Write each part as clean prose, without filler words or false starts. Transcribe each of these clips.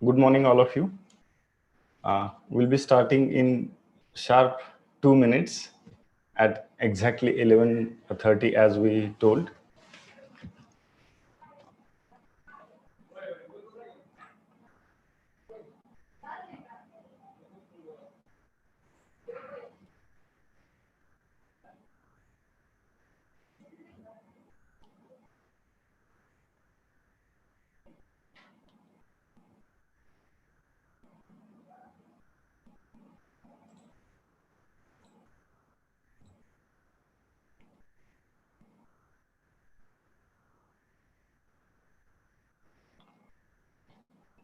Good morning, all of you. We'll be starting in sharp 2 minutes at exactly 11:30 as we told.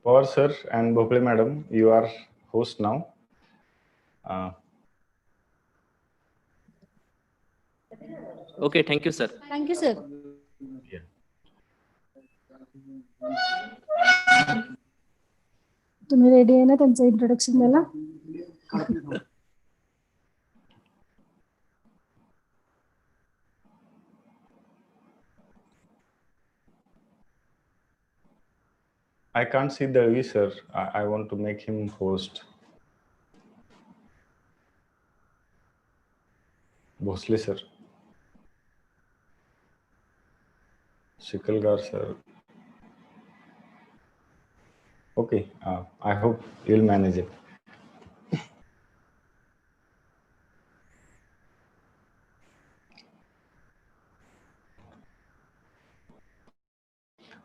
Power sir and Bhopale madam, you are host now. Okay, thank you, sir. Thank you, sir. Yeah. तुम्ही ready आहे ना त्यांचं introduction द्यायला? I can't see Dalvi sir. I want to make him host. Bhosle sir. Shikalgar sir. Okay, I hope you'll manage it.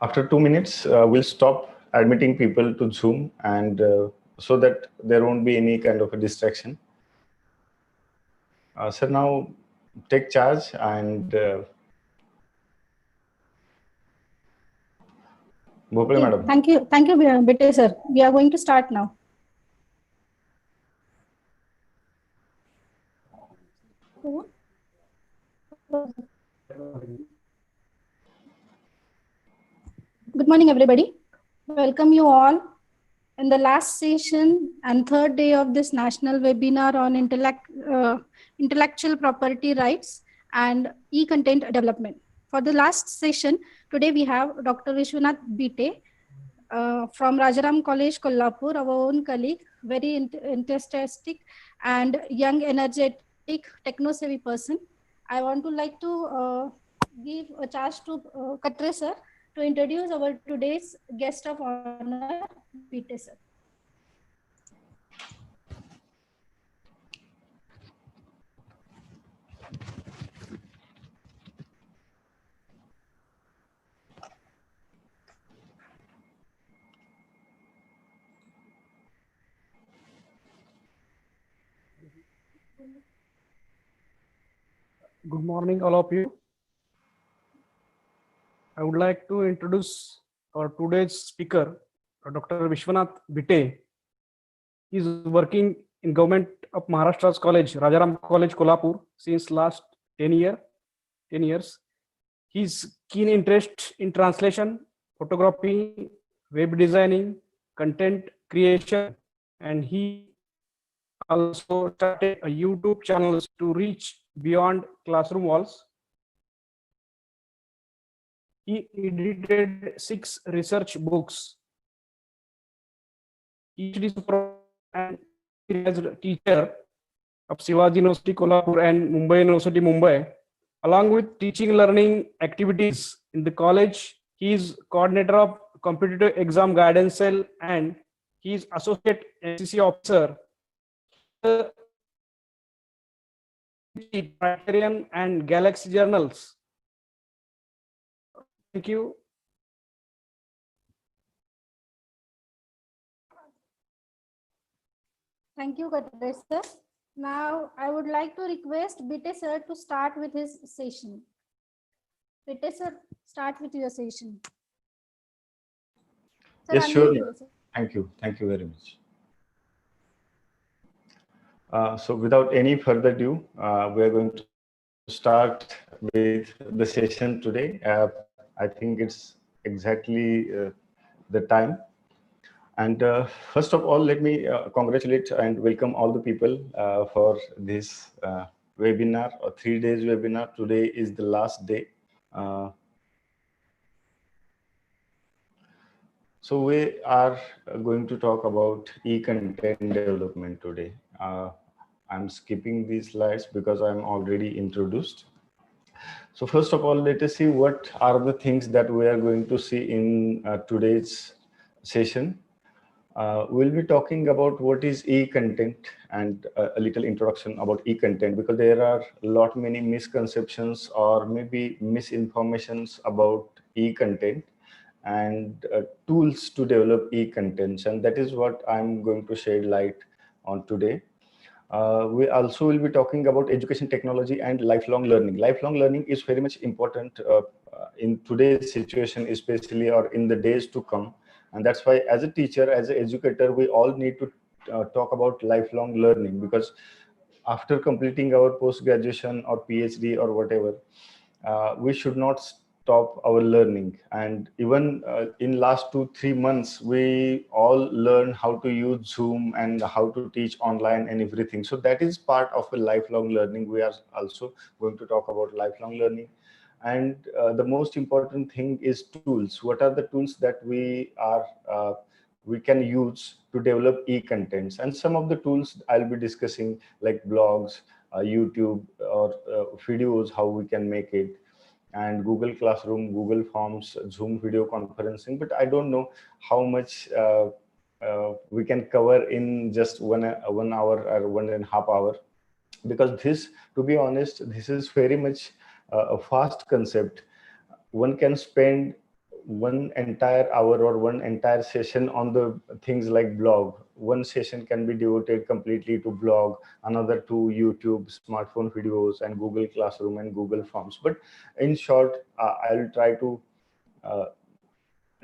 After 2 minutes, we'll stop admitting people to Zoom and so that there won't be any kind of a distraction. Sir, now take charge and Bhopale madam. Thank you, Bite sir. We are going to start now. Good morning, everybody. Welcome you all in the last session and third day of this national webinar on intellectual property rights and e-content development. For the last session, today we have Dr. Vishwanath Bite from Rajaram College, Kolhapur, our own colleague, very enthusiastic and young, energetic, techno-savvy person. I want to like to give a chance to Katre sir to introduce our today's guest of honor, Bite sir. Good morning, all of you. I would like to introduce our today's speaker, Dr. Vishwanath Bite. He is working in Govt of Maharashtra's college, Rajaram College, Kolhapur, since last 10 years. His keen interest in translation, photography, web designing, content creation, and he also started a YouTube channels to reach beyond classroom walls. He edited 6 research books. He is a teacher of Shivaji University Kolhapur and Mumbai University Mumbai. Along with teaching learning activities in the college, he is coordinator of competitive exam guidance cell and he is associate NCC officer, Criterion and Galaxy journals. Thank you. Thank you, Katre sir. Now, I would like to request Bite sir to start with his session. Bite sir, start with your session. Sir, Yes, sure. you, Thank you. Thank you very much. So without any further ado, we are going to start with the session today. I think it's exactly the time. And first of all, let me congratulate and welcome all the people for this webinar, or 3 days webinar. Today is the last day. So we are going to talk about e-content development today. I'm skipping these slides because I'm already introduced. So first of all, let us see what are the things that we are going to see in today's session. We'll be talking about what is e-content and a little introduction about e-content, because there are a lot many misconceptions or maybe misinformations about e-content and tools to develop e-contents, and that is what I'm going to shed light on today. We also will be talking about education technology and lifelong learning. Lifelong learning is very much important in today's situation, especially, or in the days to come. And that's why as a teacher, as an educator, we all need to talk about lifelong learning, because after completing our post-graduation or PhD or whatever, we should not stop our learning. And even in last 2-3 months, we all learn how to use Zoom and how to teach online and everything. So that is part of a lifelong learning. We are also going to talk about lifelong learning. And the most important thing is tools. What are the tools that we can use to develop e-contents? And some of the tools I'll be discussing, like blogs, YouTube, or videos, how we can make it, and Google Classroom, Google Forms, Zoom video conferencing. But I don't know how much we can cover in just 1 hour or 1.5 hours, because this, to be honest, this is very much a fast concept. One can spend 1 entire hour or 1 entire session on the things like blog. One session can be devoted completely to blog, another to YouTube, smartphone videos, and Google Classroom and Google Forms. But in short, I'll try to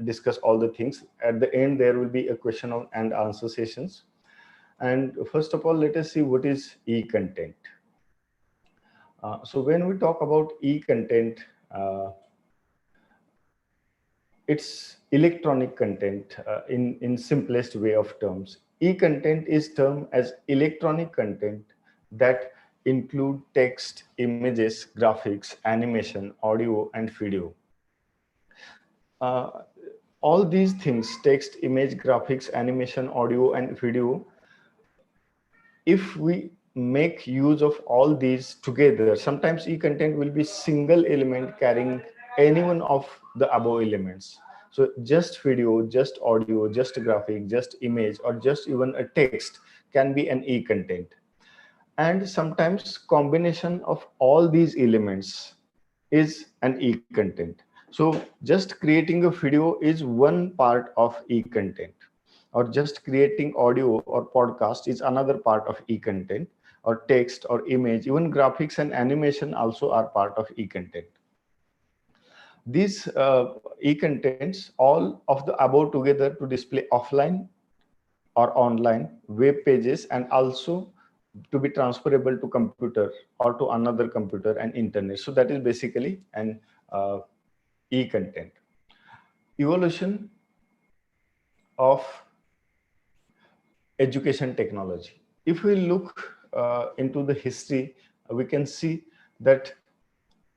discuss all the things. At the end, there will be a question and answer sessions. And first of all, let us see what is e-content. So when we talk about e-content, it's electronic content in simplest way of terms. E-content is termed as electronic content that include text, images, graphics, animation, audio, and video. All these things, text, image, graphics, animation, audio, and video, if we make use of all these together, sometimes e-content will be single element carrying any one of the above elements. So just video, just audio, just graphic, just image, or just even a text can be an e-content. And sometimes combination of all these elements is an e-content. So just creating a video is one part of e-content, or just creating audio or podcast is another part of e-content, or text or image, even graphics and animation also are part of e-content. These e-contents, all of the above together, to display offline or online web pages, and also to be transferable to computer or to another computer and internet. So that is basically an e-content. Evolution of education technology. If we look into the history, we can see that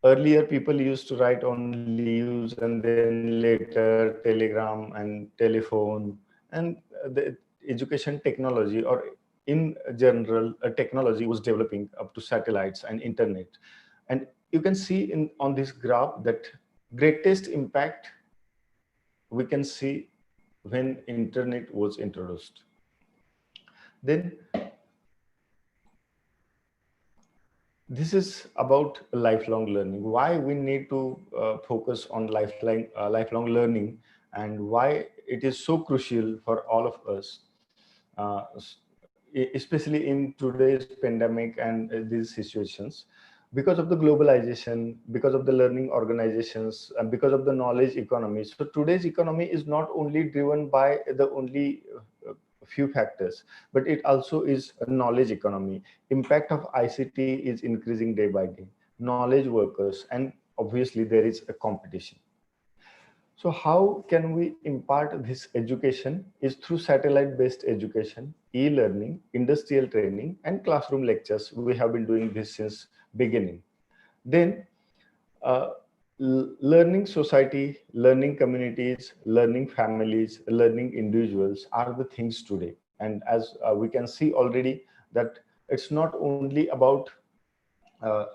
earlier people used to write on leaves, and then later telegram and telephone, and the education technology, or in general a technology, was developing up to satellites and internet. And you can see on this graph that greatest impact we can see when internet was introduced. Then this is about lifelong learning. Why we need to focus on lifelong learning, and why it is so crucial for all of us, especially in today's pandemic and these situations, because of the globalization, because of the learning organizations, and because of the knowledge economy. So today's economy is not only driven by the only few factors, but it also is a knowledge economy. Impact of ICT is increasing day by day. Knowledge workers, and obviously there is a competition. So how can we impart this education is through satellite-based education, e-learning, industrial training, and classroom lectures. We have been doing this since beginning. Then learning society, learning communities, learning families, learning individuals are the things today. And as we can see already that it's not only about uh,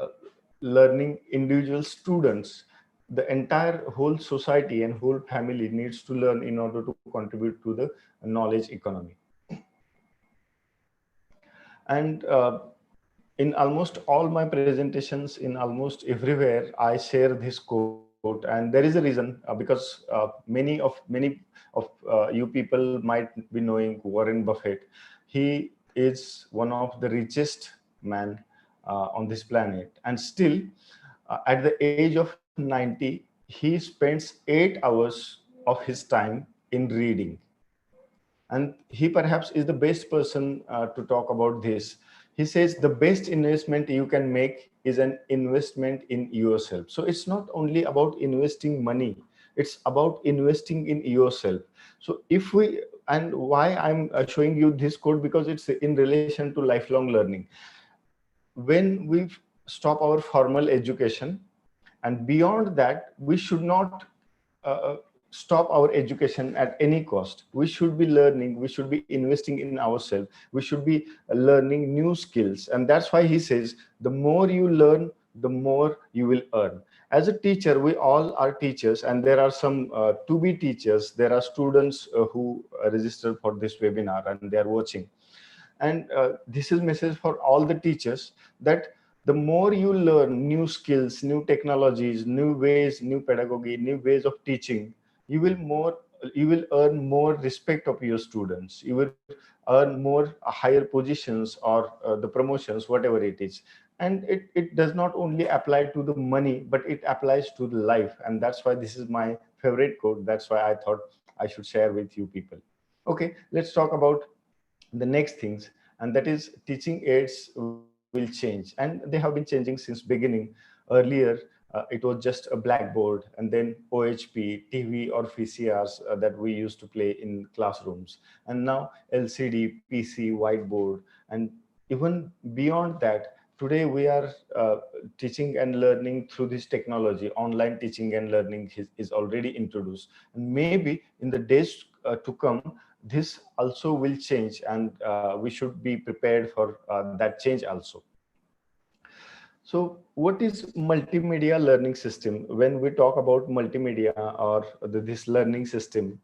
learning individual students, the entire whole society and whole family needs to learn in order to contribute to the knowledge economy. And in almost all my presentations, in almost everywhere, I share this quote, and there is a reason because many of you people might be knowing Warren Buffett. He is one of the richest man on this planet, and still, at the age of 90, he spends 8 hours of his time in reading. And he perhaps is the best person to talk about this. He says the best investment you can make is an investment in yourself. So it's not only about investing money, it's about investing in yourself. So if we, and why I'm showing you this code, because it's in relation to lifelong learning. When we stop our formal education, and beyond that, we should not stop our education at any cost. We should be learning, we should be investing in ourselves, we should be learning new skills. And that's why he says the more you learn, the more you will earn. As a teacher, we all are teachers, and there are some to be teachers. There are students who registered for this webinar and they are watching. And this is message for all the teachers, that the more you learn new skills, new technologies, new ways, new pedagogy, new ways of teaching, you will earn more respect of your students. You will earn more higher positions or the promotions, whatever it is. And it does not only apply to the money, but it applies to the life. And that's why this is my favorite quote. That's why I thought I should share with you people. Okay, let's talk about the next things, and that is teaching aids will change, and they have been changing since beginning. Earlier it was just a blackboard, and then OHP, TV or VCRs that we used to play in classrooms, and now LCD, PC, whiteboard. And even beyond that, today we are teaching and learning through this technology. Online teaching and learning is already introduced, and maybe in the days to come, this also will change, and we should be prepared for that change also. So what is multimedia learning system? When we talk about multimedia or this learning system,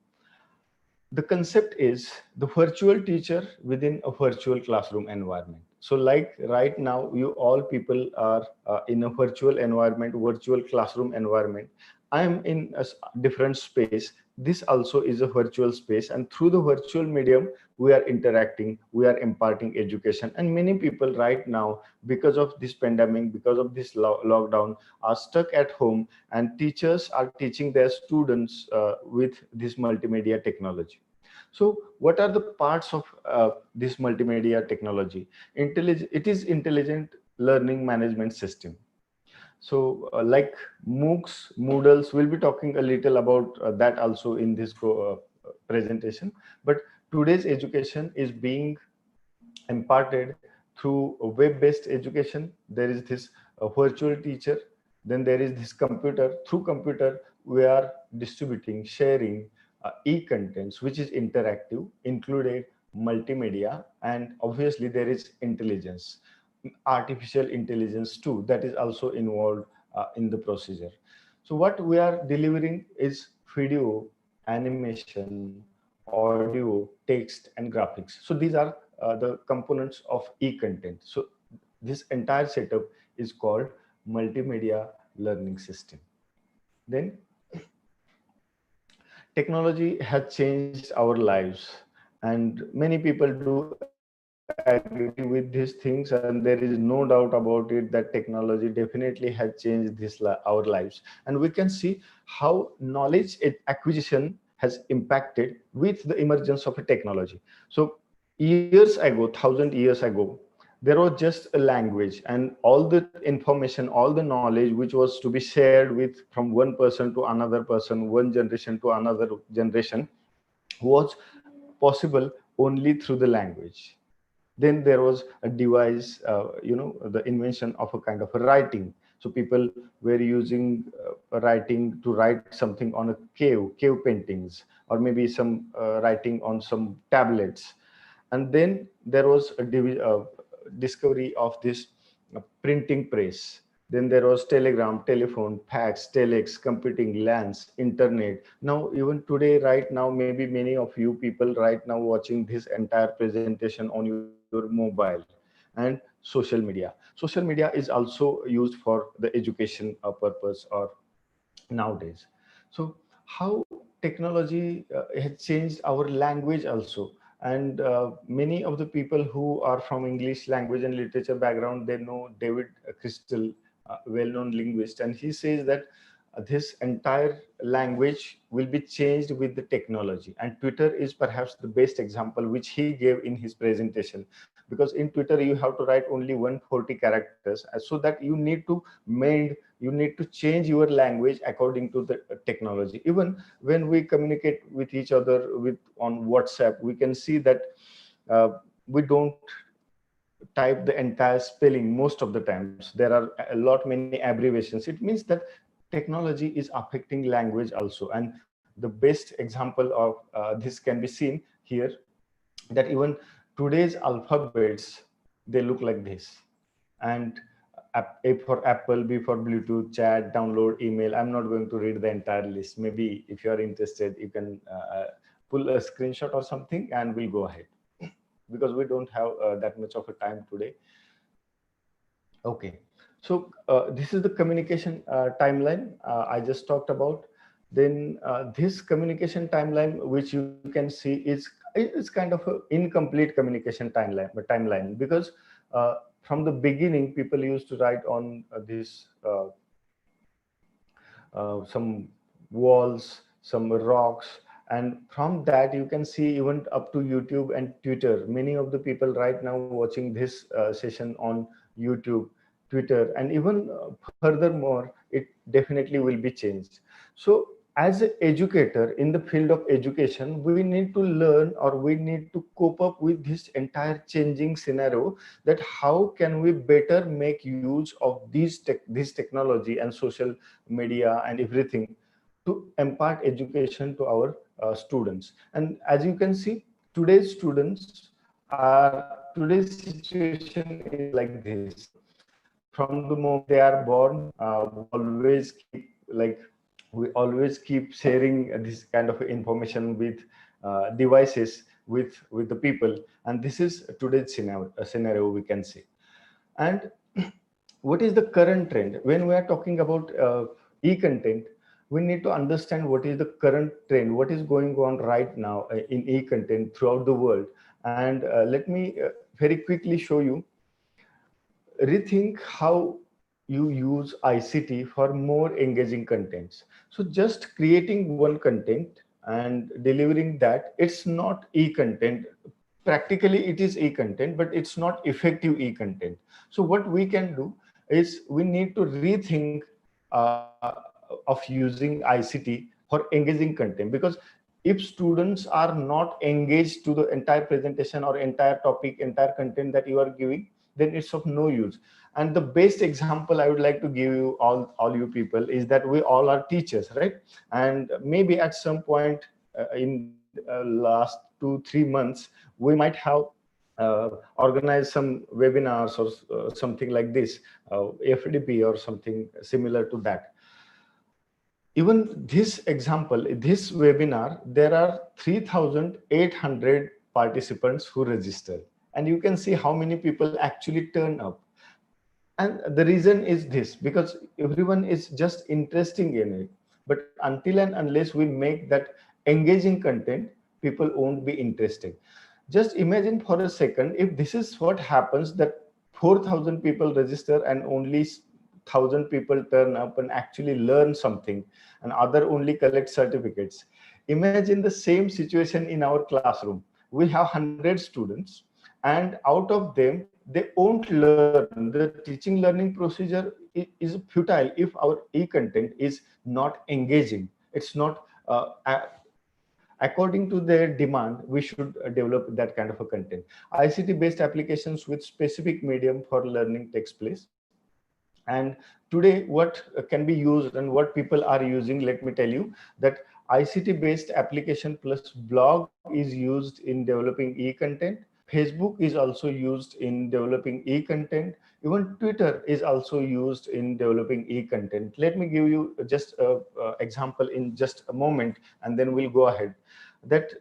the concept is the virtual teacher within a virtual classroom environment. So like right now, you all people are in a virtual environment, virtual classroom environment. I am in a different space. This also is a virtual space, and through the virtual medium, we are interacting, we are imparting education. And many people right now, because of this pandemic, because of this lockdown, are stuck at home, and teachers are teaching their students with this multimedia technology. So what are the parts of this multimedia technology? It is intelligent learning management system. So like MOOCs, Moodles, we'll be talking a little about that also in this presentation. But today's education is being imparted through a web-based education. There is this virtual teacher, then there is this computer. Through computer, we are distributing, sharing e-contents, which is interactive, included multimedia, and obviously there is intelligence, artificial intelligence too, that is also involved in the procedure. So what we are delivering is video, animation, audio, text, and graphics. So these are the components of e-content. So this entire setup is called multimedia learning system. Then technology has changed our lives, and many people do agree with these things, and there is no doubt about it that technology definitely has changed our lives. And we can see how knowledge acquisition has impacted with the emergence of a technology. So years ago, 1,000 years ago, there was just a language, and all the information, all the knowledge which was to be shared with from one person to another person, one generation to another generation, was possible only through the language. Then there was a device, the invention of a kind of a writing. So people were using writing to write something on a cave paintings, or maybe some writing on some tablets. And then there was a discovery of this printing press. Then there was telegram, telephone, fax, telex, computing, LANs, internet. Now, even today, right now, maybe many of you people right now watching this entire presentation on your mobile, and social media. Social media is also used for the education purpose or nowadays. So how technology has changed our language also. And many of the people who are from English language and literature background, they know David Crystal, well-known linguist, and he says that this entire language will be changed with the technology. And Twitter is perhaps the best example which he gave in his presentation, because in Twitter you have to write only 140 characters, so that you need to mend, you need to change your language according to the technology. Even when we communicate with each other with on WhatsApp, we can see that we don't type the entire spelling most of the times. There are a lot many abbreviations. It means that technology is affecting language also. And the best example of this can be seen here, that even today's alphabets, they look like this. And A for Apple, B for Bluetooth, chat, download, email. I'm not going to read the entire list. Maybe if you are interested, you can pull a screenshot or something and we'll go ahead, because we don't have that much of a time today. Okay, so this is the communication timeline I just talked about. Then this communication timeline, which you can see, is kind of an incomplete communication timeline, because from the beginning, people used to write on this some walls, some rocks, and from that you can see even up to YouTube and Twitter. Many of the people right now watching this session on YouTube, Twitter, and even furthermore, it definitely will be changed. So as an educator in the field of education, we need to learn, or we need to cope up with this entire changing scenario, that how can we better make use of this technology and social media and everything to impart education to our students. And as you can see, today's students today's situation is like this. From the moment they are born, we always keep sharing this kind of information with devices with the people, and this is today's scenario we can see. And what is the current trend when we are talking about e-content? We need to understand what is the current trend, what is going on right now in e-content throughout the world. And let me very quickly show you, rethink how you use ICT for more engaging contents. So just creating one content and delivering that, it's not e-content. Practically it is e-content, but it's not effective e-content. So what we can do is we need to rethink of using ICT for engaging content, because if students are not engaged to the entire presentation or entire topic, entire content that you are giving, then it's of no use. And the best example I would like to give you all you people is that we all are teachers, right? And maybe at some point in last 2-3 months, we might have organized some webinars or something like this, FDP or something similar to that. Even this example, this webinar, there are 3,800 participants who register, and you can see how many people actually turn up. And the reason is this, because everyone is just interested in it. But until and unless we make that engaging content, people won't be interested. Just imagine for a second, if this is what happens, that 4,000 people register and only 1,000 people turn up and actually learn something, and other only collect certificates. Imagine the same situation in our classroom. We have 100 students, and out of them, they won't learn. The teaching learning procedure is futile if our e-content is not engaging. It's not according to their demand. We should develop that kind of a content. ICT based applications with specific medium for learning takes place. And today, what can be used and what people are using, let me tell you that ICT based application plus blog is used in developing e-content. Facebook is also used in developing e-content. Even Twitter is also used in developing e-content. Let me give you just an example in just a moment, and then we'll go ahead. That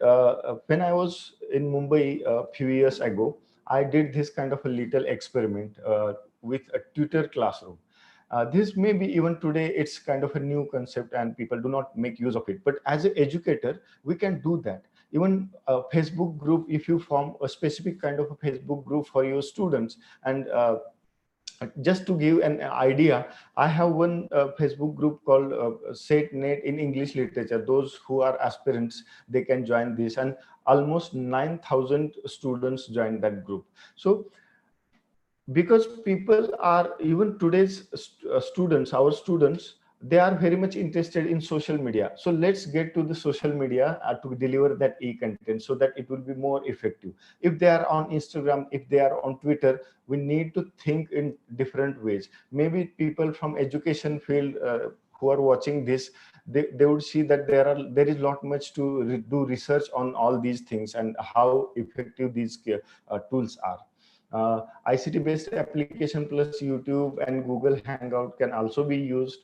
when I was in Mumbai a few years ago, I did this kind of a little experiment with a Twitter classroom. This may be even today, it's kind of a new concept and people do not make use of it. But as an educator, we can do that. Even a Facebook group, if you form a specific kind of a Facebook group for your students, and just to give an idea, I have one Facebook group called SETNet in English literature. Those who are aspirants, they can join this, and almost 9,000 students join that group. So because people are, even today's students, our students, they are very much interested in social media. So let's get to the social media to deliver that e-content so that it will be more effective. If they are on Instagram, if they are on Twitter, we need to think in different ways. Maybe people from education field who are watching this, they would see that there is lot much to do research on all these things and how effective these tools are. ICT-based application plus YouTube and Google Hangout can also be used.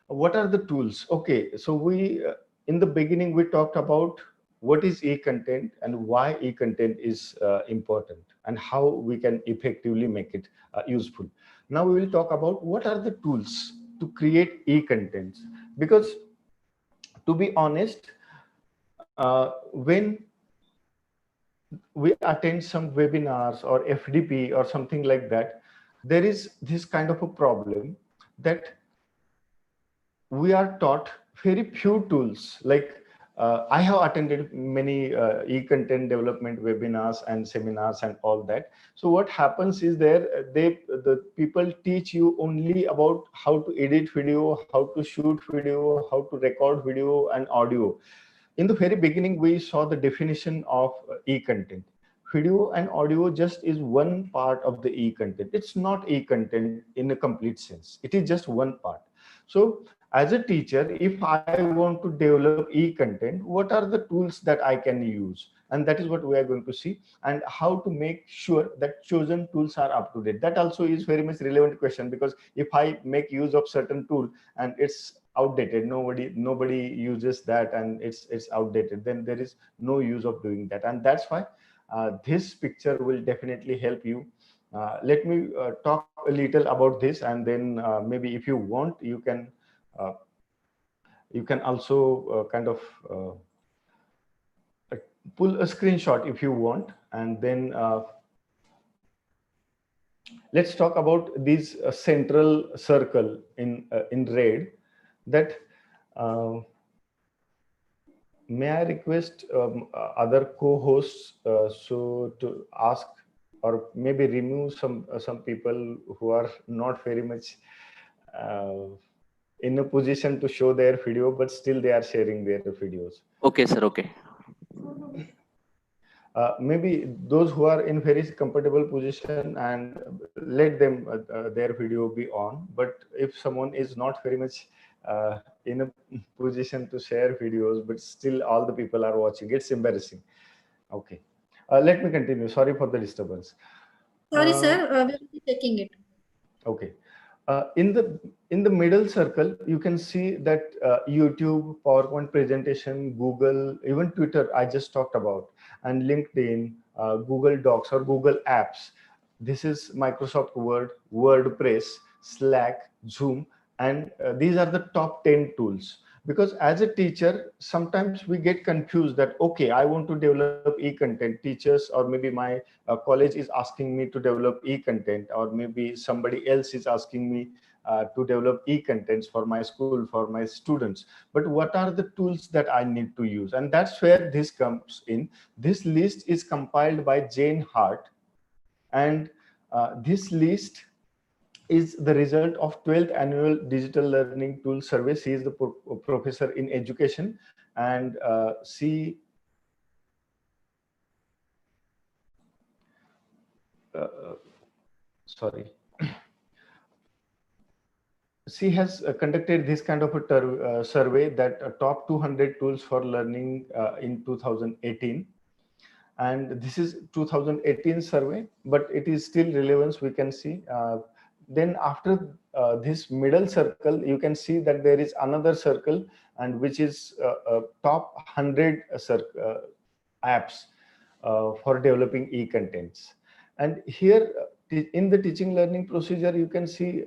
What are the tools? Okay, so we in the beginning we talked about what is e-content and why e-content is important and how we can effectively make it useful. Now we will talk about what are the tools to create e-contents, because to be honest, when we attend some webinars or FDP or something like that, there is this kind of a problem that we are taught very few tools. Like I have attended many e-content development webinars and seminars and all that. So what happens is the people teach you only about how to edit video, how to shoot video, how to record video and audio. In the very beginning, we saw the definition of e-content. Video and audio just is one part of the e-content. It's not e-content in a complete sense. It is just one part. So as a teacher, if I want to develop e-content, what are the tools that I can use? And that is what we are going to see, and how to make sure that chosen tools are up to date. That also is very much relevant question, because if I make use of certain tool and it's outdated, nobody uses that, and it's outdated, then there is no use of doing that. And that's why this picture will definitely help you. Let me talk a little about this, and then maybe if you want, uh, you can also kind of pull a screenshot if you want, and then let's talk about this central circle in red. That may I request other co-hosts so to ask or maybe remove some people who are not very much uh, in a position to show their video, but still they are sharing their videos. Okay, sir. Okay. Maybe those who are in very comfortable position, and let them their video be on. But if someone is not very much in a position to share videos, but still all the people are watching, it's embarrassing. Okay, let me continue. Sorry for the disturbance. Sorry, sir. We will be checking it. Okay. In the middle circle, you can see that YouTube, PowerPoint presentation, Google, even Twitter, I just talked about, and LinkedIn, Google Docs or Google Apps. This is Microsoft Word, WordPress, Slack, Zoom, and these are the top 10 tools. Because as a teacher, sometimes we get confused that, okay, I want to develop e-content. Teachers or maybe my college is asking me to develop e-content, or maybe somebody else is asking me to develop e-contents for my school, for my students. But what are the tools that I need to use? And that's where this comes in. This list is compiled by Jane Hart, and this list is the result of 12th annual digital learning tool survey. She is the professor in education, and she sorry she has conducted this kind of a survey that top 200 tools for learning in 2018. And this is 2018 survey, but it is still relevance, we can see. Then after this middle circle, you can see that there is another circle, and which is top 100 apps for developing e-contents. And here in the teaching learning procedure, you can see,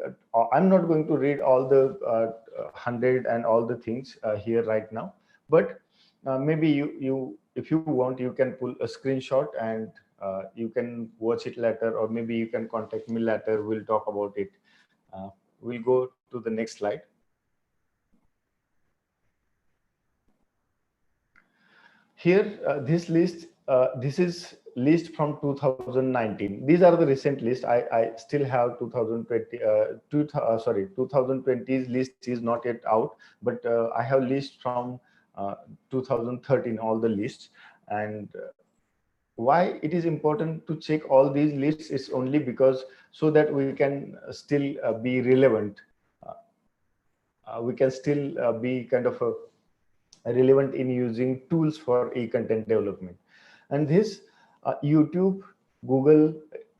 I'm not going to read all the 100 and all the things here right now, but maybe you if you want, you can pull a screenshot and you can watch it later, or maybe you can contact me later. We'll talk about it. We'll go to the next slide. Here, this list, this is list from 2019. These are the recent list. I still have 2020, 2020's list is not yet out, but I have list from 2013, all the lists. And why it is important to check all these lists is only because so that we can still be relevant. We can still be kind of relevant in using tools for e-content development. And this YouTube, Google,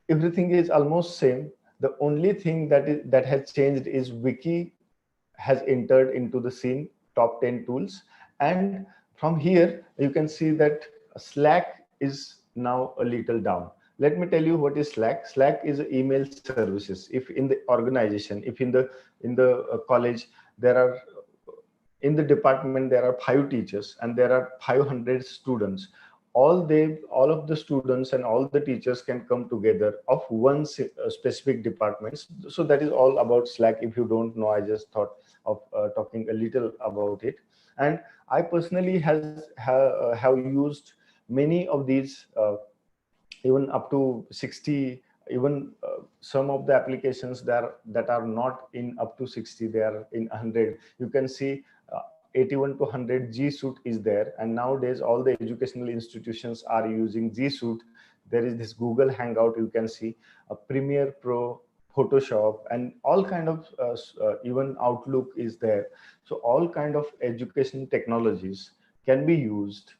everything is almost same. The only thing that has changed is Wiki has entered into the scene, top 10 tools. And from here, you can see that Slack is now a little down. Let me tell you what is Slack. Slack is email services. If in the organization, if in the college, there are in the department there are 5 teachers and there are 500 students, all of the students and all the teachers can come together of one specific department. So that is all about Slack. If you don't know, I just thought of talking a little about it. And I personally have used many of these, even up to 60, even some of the applications that are not in up to 60, they are in 100. You can see 81 to 100 G Suite is there, and nowadays all the educational institutions are using G Suite. There is this Google Hangout, you can see a Premiere Pro, Photoshop, and all kind of even Outlook is there. So all kind of education technologies can be used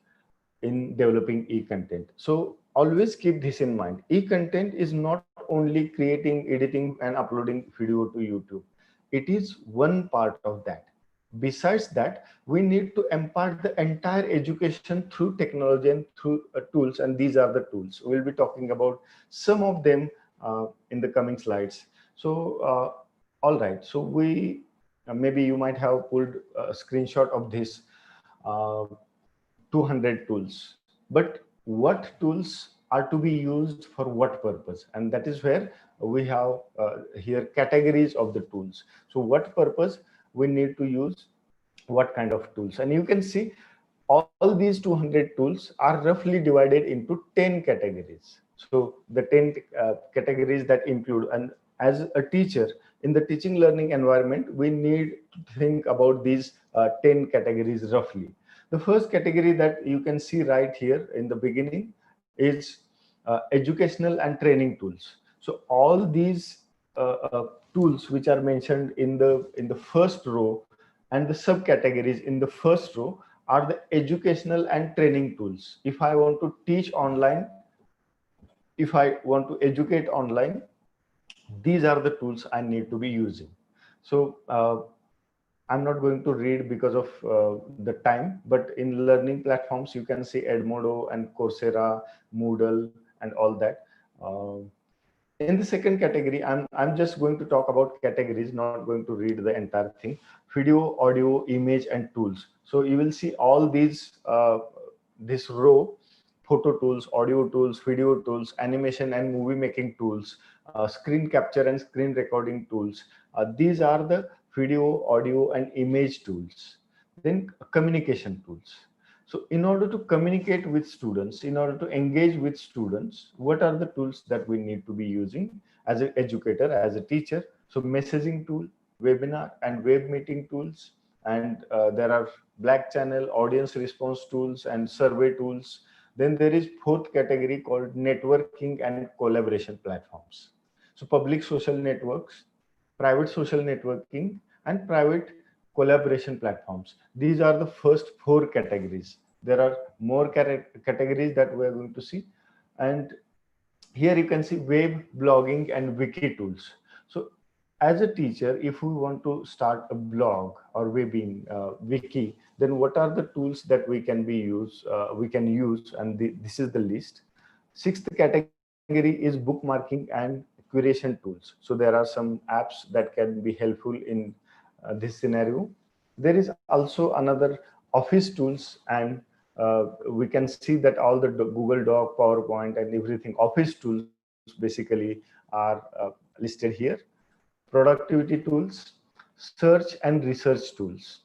in developing e-content. So always keep this in mind. E-content is not only creating, editing, and uploading video to YouTube. It is one part of that. Besides that, we need to impart the entire education through technology and through tools, and these are the tools. We'll be talking about some of them in the coming slides. So, all right. So we maybe you might have pulled a screenshot of this 200 tools, but what tools are to be used for what purpose? And that is where we have here categories of the tools. So what purpose we need to use, what kind of tools? And you can see all these 200 tools are roughly divided into 10 categories. So the 10 categories that include, and as a teacher in the teaching learning environment, we need to think about these 10 categories roughly. The first category that you can see right here in the beginning is educational and training tools. So all these tools which are mentioned in the first row and the subcategories in the first row are the educational and training tools. If I want to teach online, if I want to educate online, these are the tools I need to be using. So I'm not going to read because of the time, but in learning platforms, you can see Edmodo and Coursera, Moodle, and all that. In the second category, I'm just going to talk about categories, not going to read the entire thing. Video, audio, image, and tools. So you will see all these, this row: photo tools, audio tools, video tools, animation and movie making tools, screen capture and screen recording tools. These are the video, audio, and image tools. Then communication tools. So in order to communicate with students, in order to engage with students, what are the tools that we need to be using as an educator, as a teacher? So messaging tool, webinar and web meeting tools, and there are Black channel, audience response tools, and survey tools. Then there is fourth category called networking and collaboration platforms. So public social networks, private social networking, and private collaboration platforms. These are the first 4 categories. There are more categories that we are going to see. And here you can see web, blogging, and wiki tools. So as a teacher, if we want to start a blog or wiki, then what are the tools that we can use? And this is the list. 6th category is bookmarking and curation tools. So there are some apps that can be helpful in this scenario. There is also another office tools, and we can see that all the Google Doc, PowerPoint, and everything office tools basically are listed here. Productivity tools, search and research tools,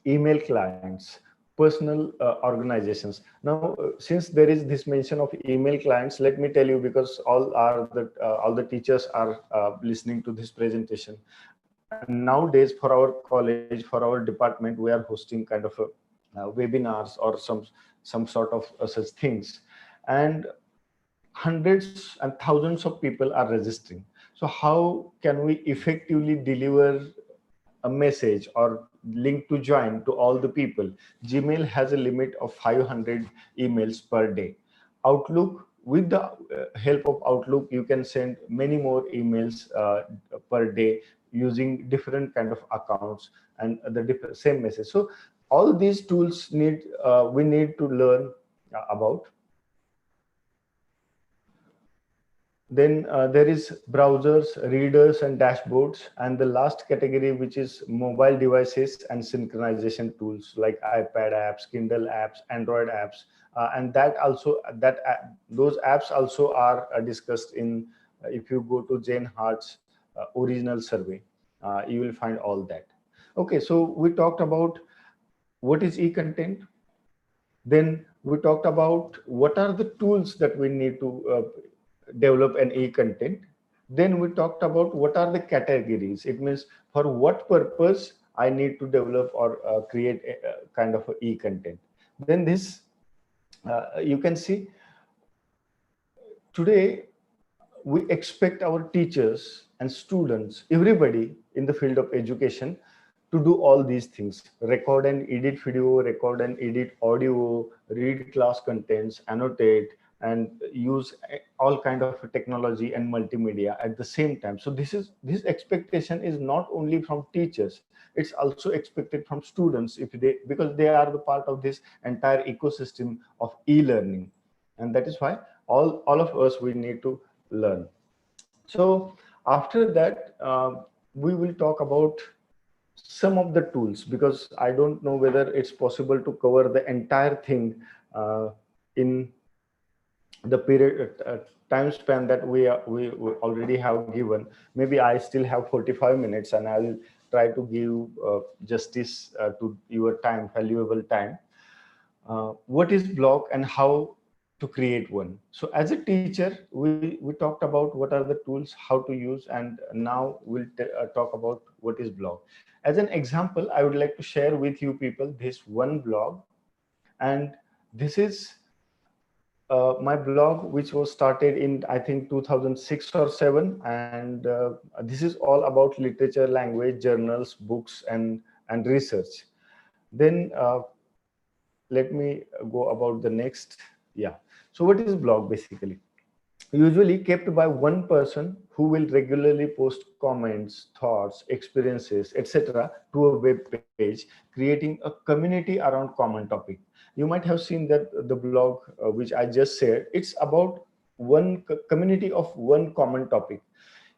email clients, personal organizations. Now, since there is this mention of email clients, let me tell you, because all the teachers are listening to this presentation. And nowadays, for our college, for our department, we are hosting kind of webinars or some sort of such things, and hundreds and thousands of people are registering. So how can we effectively deliver a message or link to join to all the people? Gmail has a limit of 500 emails per day. Outlook, with the help of Outlook, you can send many more emails per day using different kind of accounts and the same message. So all these tools we need to learn about. Then there is browsers, readers, and dashboards. And the last category, which is mobile devices and synchronization tools like iPad apps, Kindle apps, Android apps. And those apps also are discussed in, if you go to Jane Hart's original survey, you will find all that. Okay, so we talked about what is e-content. Then we talked about what are the tools that we need to develop an e-content. Then we talked about what are the categories. It means for what purpose I need to develop or create a kind of e-content. Then this, you can see, today we expect our teachers and students, everybody in the field of education, to do all these things: record and edit video, record and edit audio, read class contents, annotate, and use all kind of technology and multimedia at the same time. So this expectation is not only from teachers, it's also expected from students, because they are the part of this entire ecosystem of e-learning. And that is why all of us, we need to learn. So after that, we will talk about some of the tools, because I don't know whether it's possible to cover the entire thing in the period time span that we already have given. Maybe I still have 45 minutes, and I will try to give justice to your time, valuable time. What is blog and how to create one? So as a teacher, we talked about what are the tools, how to use, and now we'll talk about what is blog. As an example, I would like to share with you people this one blog, and this is my blog, which was started in, I think, 2006 or 7, and this is all about literature, language, journals, books, and research. Then let me go about the next. Yeah. So what is blog basically? Usually kept by one person who will regularly post comments, thoughts, experiences, etc. to a web page, creating a community around common topic. You might have seen that the blog which I just said, it's about one community of one common topic.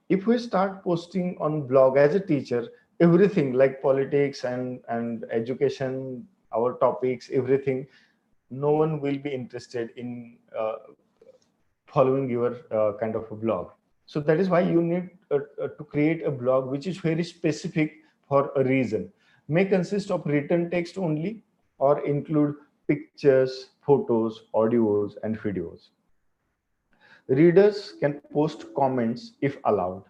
If we start posting on blog as a teacher, everything like politics and education, our topics, everything, no one will be interested in following your kind of a blog. So that is why you need to create a blog which is very specific for a reason. May consist of written text only, or include pictures, photos, audios, and videos. Readers can post comments if allowed.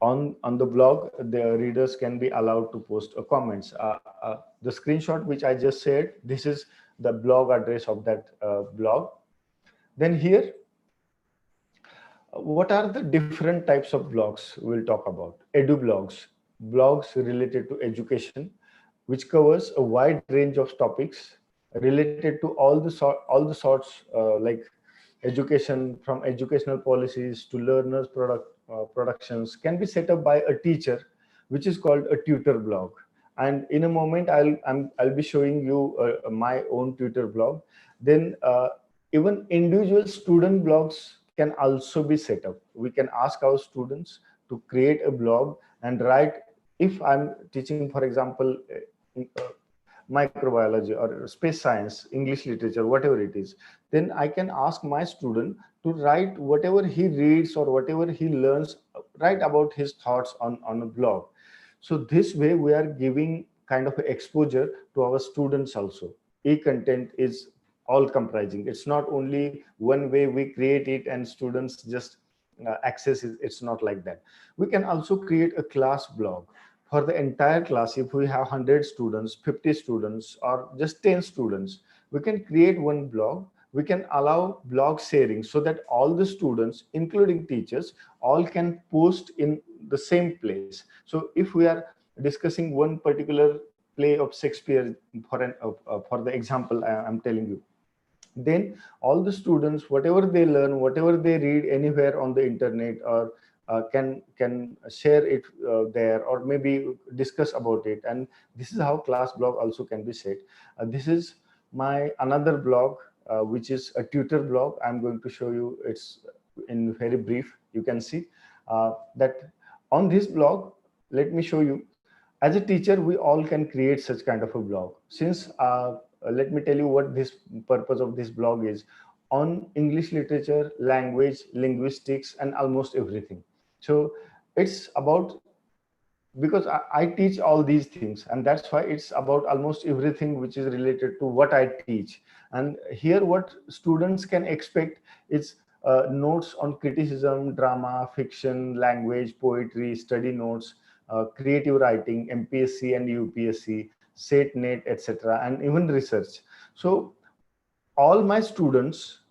On the blog, the readers can be allowed to post comments. The screenshot which I just shared, this is the blog address of that blog. Then here, what are the different types of blogs we'll talk about? Edu blogs, blogs related to education, which covers a wide range of topics related to all the sorts like education, from educational policies to learners productions, can be set up by a teacher, which is called a tutor blog. And in a moment, I'll be showing you my own tutor blog. Then even individual student blogs can also be set up. We can ask our students to create a blog and write. If I'm teaching, for example, microbiology or space science, English literature, whatever it is, then I can ask my student to write whatever he reads or whatever he learns, write about his thoughts on a blog. So this way we are giving kind of exposure to our students also. E-content is all comprising. It's not only one way we create it and students just access it. It's not like that. We can also create a class blog for the entire class. If we have 100 students, 50 students, or just 10 students, we can create one blog. We can allow blog sharing so that all the students, including teachers, all can post in the same place. So if we are discussing one particular play of Shakespeare, for the example I'm telling you, then all the students, whatever they learn, whatever they read anywhere on the internet, or can share it there, or maybe discuss about it. And this is how class blog also can be set. This is my another blog, which is a tutor blog. I'm going to show you. It's in very brief. You can see that on this blog. Let me show you. As a teacher, we all can create such kind of a blog. Since let me tell you what this purpose of this blog is: on English literature, language, linguistics, and almost everything. So it's about, because I teach all these things, and that's why it's about almost everything which is related to what I teach. And here what students can expect is notes on criticism, drama, fiction, language, poetry, study notes, creative writing, MPSC and UPSC, SET, NET, etc., and even research. So all my students,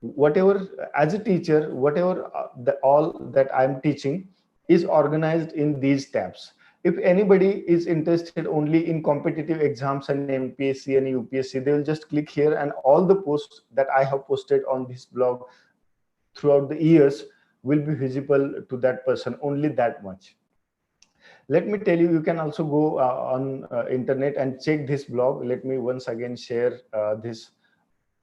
whatever, as a teacher, whatever all that I'm teaching is organized in these tabs. If anybody is interested only in competitive exams and MPSC and UPSC, they will just click here, and all the posts that I have posted on this blog throughout the years will be visible to that person, only that much. Let me tell you, you can also go on internet and check this blog. Let me once again share this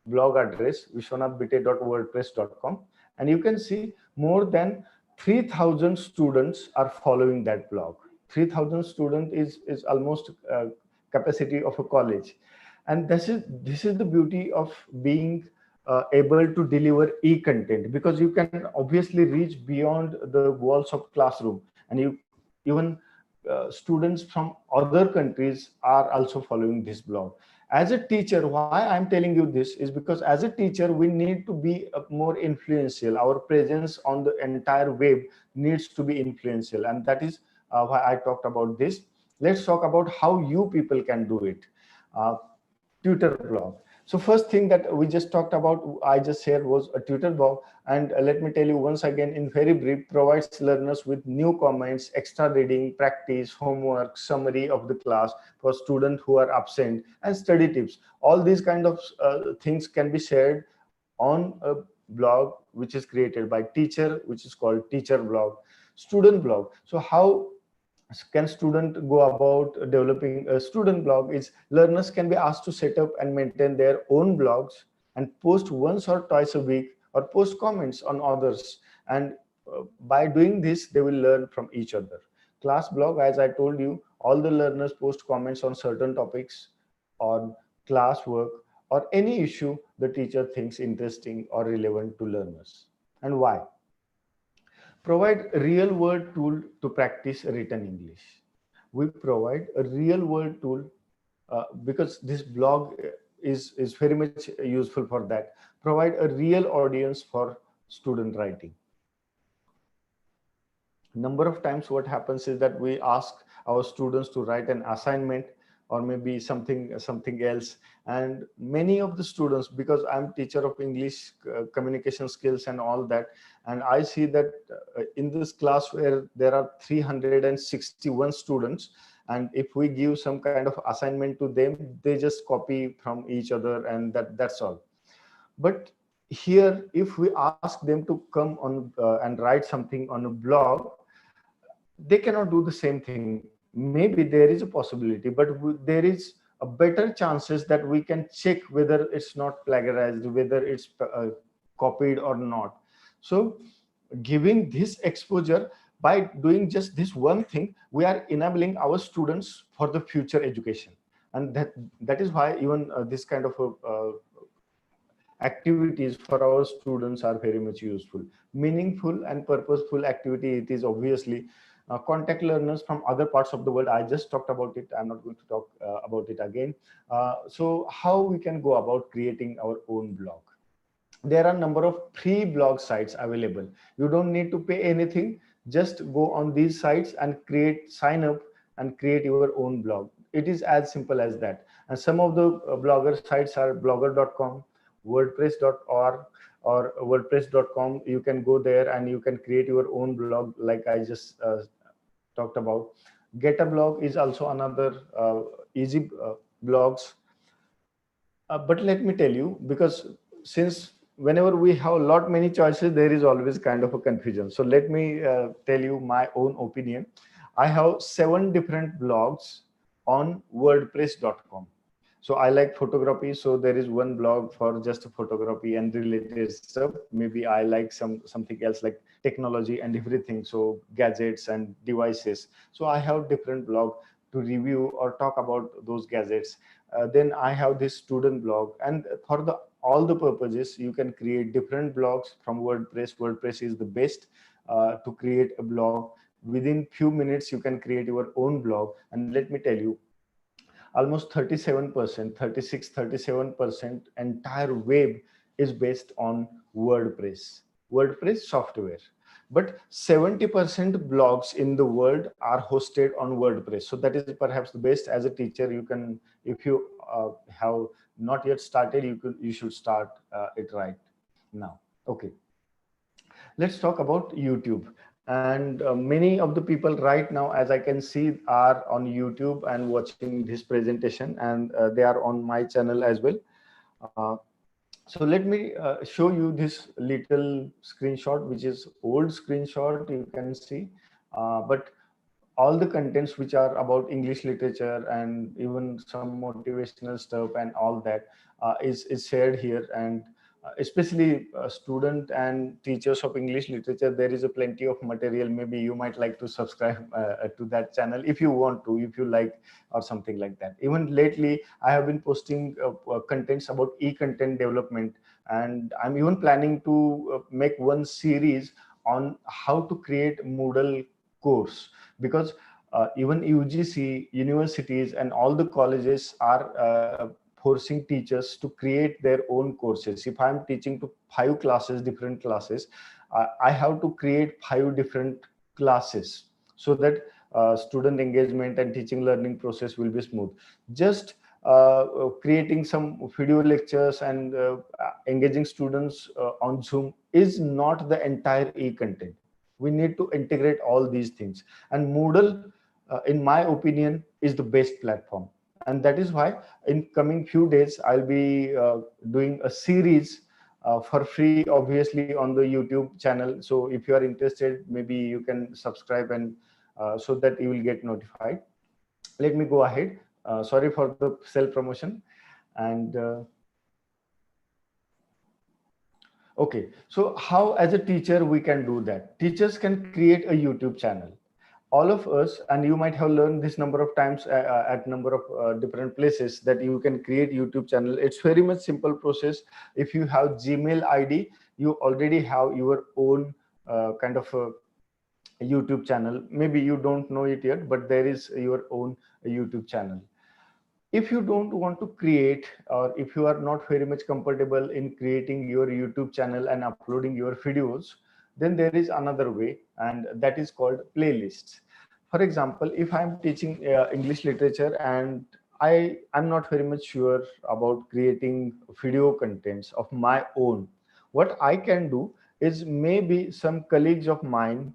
blog address, vishwanathbite.wordpress.com, and you can see more than 3,000 students are following that blog. 3,000 students is almost capacity of a college. And this is the beauty of being able to deliver e-content, because you can obviously reach beyond the walls of classroom, and you even students from other countries are also following this blog. As a teacher, why I'm telling you this is because as a teacher, we need to be more influential. Our presence on the entire web needs to be influential. And that is why I talked about this. Let's talk about how you people can do it. Tutor blog. So first thing that we just talked about, I just shared, was a tutor blog. And let me tell you once again in very brief, provides learners with new comments, extra reading, practice, homework, summary of the class for students who are absent, and study tips. All these kind of things can be shared on a blog which is created by teacher, which is called teacher blog. Student blog. So how can student go about developing a student blog? Is learners can be asked to set up and maintain their own blogs and post once or twice a week, or post comments on others, and by doing this they will learn from each other. Class blog, as I told you, all the learners post comments on certain topics, on class work, or any issue the teacher thinks interesting or relevant to learners. And why? Provide a real world tool to practice written English. We provide a real world tool because this blog is very much useful for that. Provide a real audience for student writing. Number of times what happens is that we ask our students to write an assignment. or maybe something else. And many of the students, because I'm teacher of English communication skills and all that, and I see that in this class where there are 361 students, and if we give some kind of assignment to them, they just copy from each other, and that's all. But here, if we ask them to come on and write something on a blog, they cannot do the same thing. Maybe there is a possibility, but there is a better chances that we can check whether it's not plagiarized, whether it's copied or not. So giving this exposure, by doing just this one thing, we are enabling our students for the future education. And that is why even this kind of activities for our students are very much useful. Meaningful and purposeful activity, it is obviously contact learners from other parts of the world. I just talked about it. I'm not going to talk about it again. So how we can go about creating our own blog? There are a number of free blog sites available. You don't need to pay anything. Just go on these sites and sign up and create your own blog. It is as simple as that. And some of the blogger sites are blogger.com, wordpress.org, or wordpress.com. You can go there and you can create your own blog, like I just talked about. Get a blog is also another easy blogs. But let me tell you, because since whenever we have many choices, there is always kind of a confusion. So let me tell you my own opinion. I have 7 different blogs on wordpress.com. So I like photography. So there is one blog for just photography and related stuff. Maybe I like something else like technology and everything. So gadgets and devices. So I have different blog to review or talk about those gadgets. Then I have this student blog, and for all the purposes, you can create different blogs from WordPress. WordPress is the best to create a blog. Within few minutes, you can create your own blog. And let me tell you, almost 37%, 37% entire web is based on WordPress software. But 70% blogs in the world are hosted on WordPress. So that is perhaps the best. As a teacher, you can, if you have not yet started, you should start it right now. Okay, let's talk about YouTube. And many of the people right now, as I can see, are on YouTube and watching this presentation, and they are on my channel as well. So let me show you this little screenshot, which is old screenshot, you can see. But all the contents which are about English literature and even some motivational stuff and all that is shared here. And especially student and teachers of English literature, there is a plenty of material. Maybe you might like to subscribe to that channel if you want to, if you like, or something like that. Even lately, I have been posting contents about e-content development, and I'm even planning to make one series on how to create Moodle course, because even UGC, universities, and all the colleges are forcing teachers to create their own courses. If I'm teaching to 5 classes, different classes, I have to create 5 different classes so that student engagement and teaching learning process will be smooth. Just creating some video lectures and engaging students on Zoom is not the entire e-content. We need to integrate all these things, and Moodle, in my opinion, is the best platform. And that is why in coming few days, I'll be doing a series for free, obviously, on the YouTube channel. So if you are interested, maybe you can subscribe, and so that you will get notified. Let me go ahead. Sorry for the self-promotion. And okay, so how as a teacher we can do that? Teachers can create a YouTube channel. All of us, and you might have learned this number of times at number of different places, that you can create YouTube channel. It's very much simple process. If you have Gmail ID, you already have your own kind of a YouTube channel. Maybe you don't know it yet, but there is your own YouTube channel. If you don't want to create, or if you are not very much comfortable in creating your YouTube channel and uploading your videos, then there is another way, and that is called playlists. For example, if I'm teaching English literature and I'm not very much sure about creating video contents of my own. What I can do is maybe some colleagues of mine,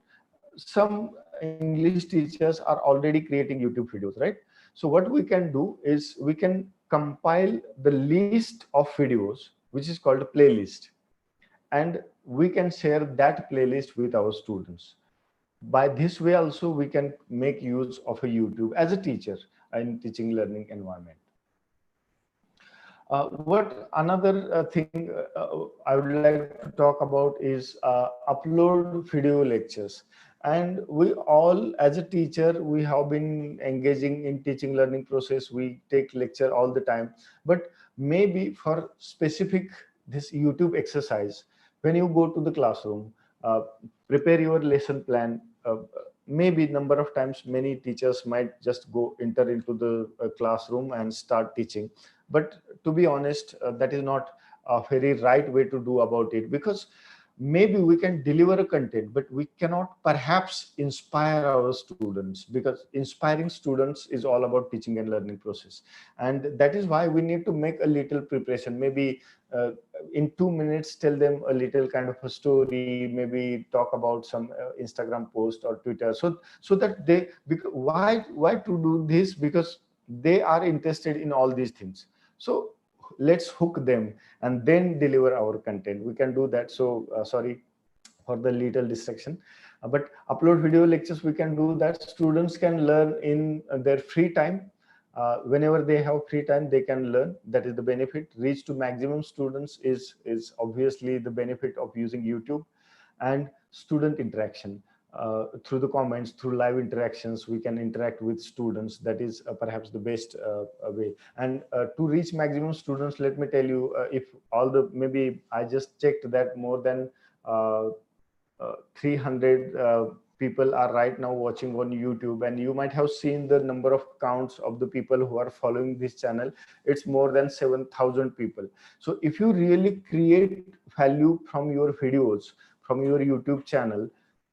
some English teachers are already creating YouTube videos, right? So what we can do is we can compile the list of videos, which is called a playlist, and we can share that playlist with our students. By this way also we can make use of a YouTube as a teacher in teaching learning environment. What another thing I would like to talk about is upload video lectures. And we all, as a teacher, we have been engaging in teaching learning process. We take lecture all the time, but maybe for specific this YouTube exercise, when you go to the classroom, prepare your lesson plan. Maybe number of times many teachers might just go enter into the classroom and start teaching, but to be honest, that is not a very right way to do about it, because maybe we can deliver a content, but we cannot perhaps inspire our students, because inspiring students is all about teaching and learning process. And that is why we need to make a little preparation. Maybe in 2 minutes tell them a little kind of a story, maybe talk about some Instagram post or Twitter, so that they, because why to do this, because they are interested in all these things. So let's hook them and then deliver our content. We can do that. So sorry for the little distraction. But upload video lectures, we can do that. Students can learn in their free time. Whenever they have free time, they can learn. That is the benefit. Reach to maximum students is obviously the benefit of using YouTube. And student interaction. Through the comments, through live interactions, we can interact with students. That is perhaps the best way. And to reach maximum students, let me tell you, if all the, maybe I just checked that more than 300 people are right now watching on YouTube, and you might have seen the number of counts of the people who are following this channel. It's more than 7,000 people. So if you really create value from your videos, from your YouTube channel,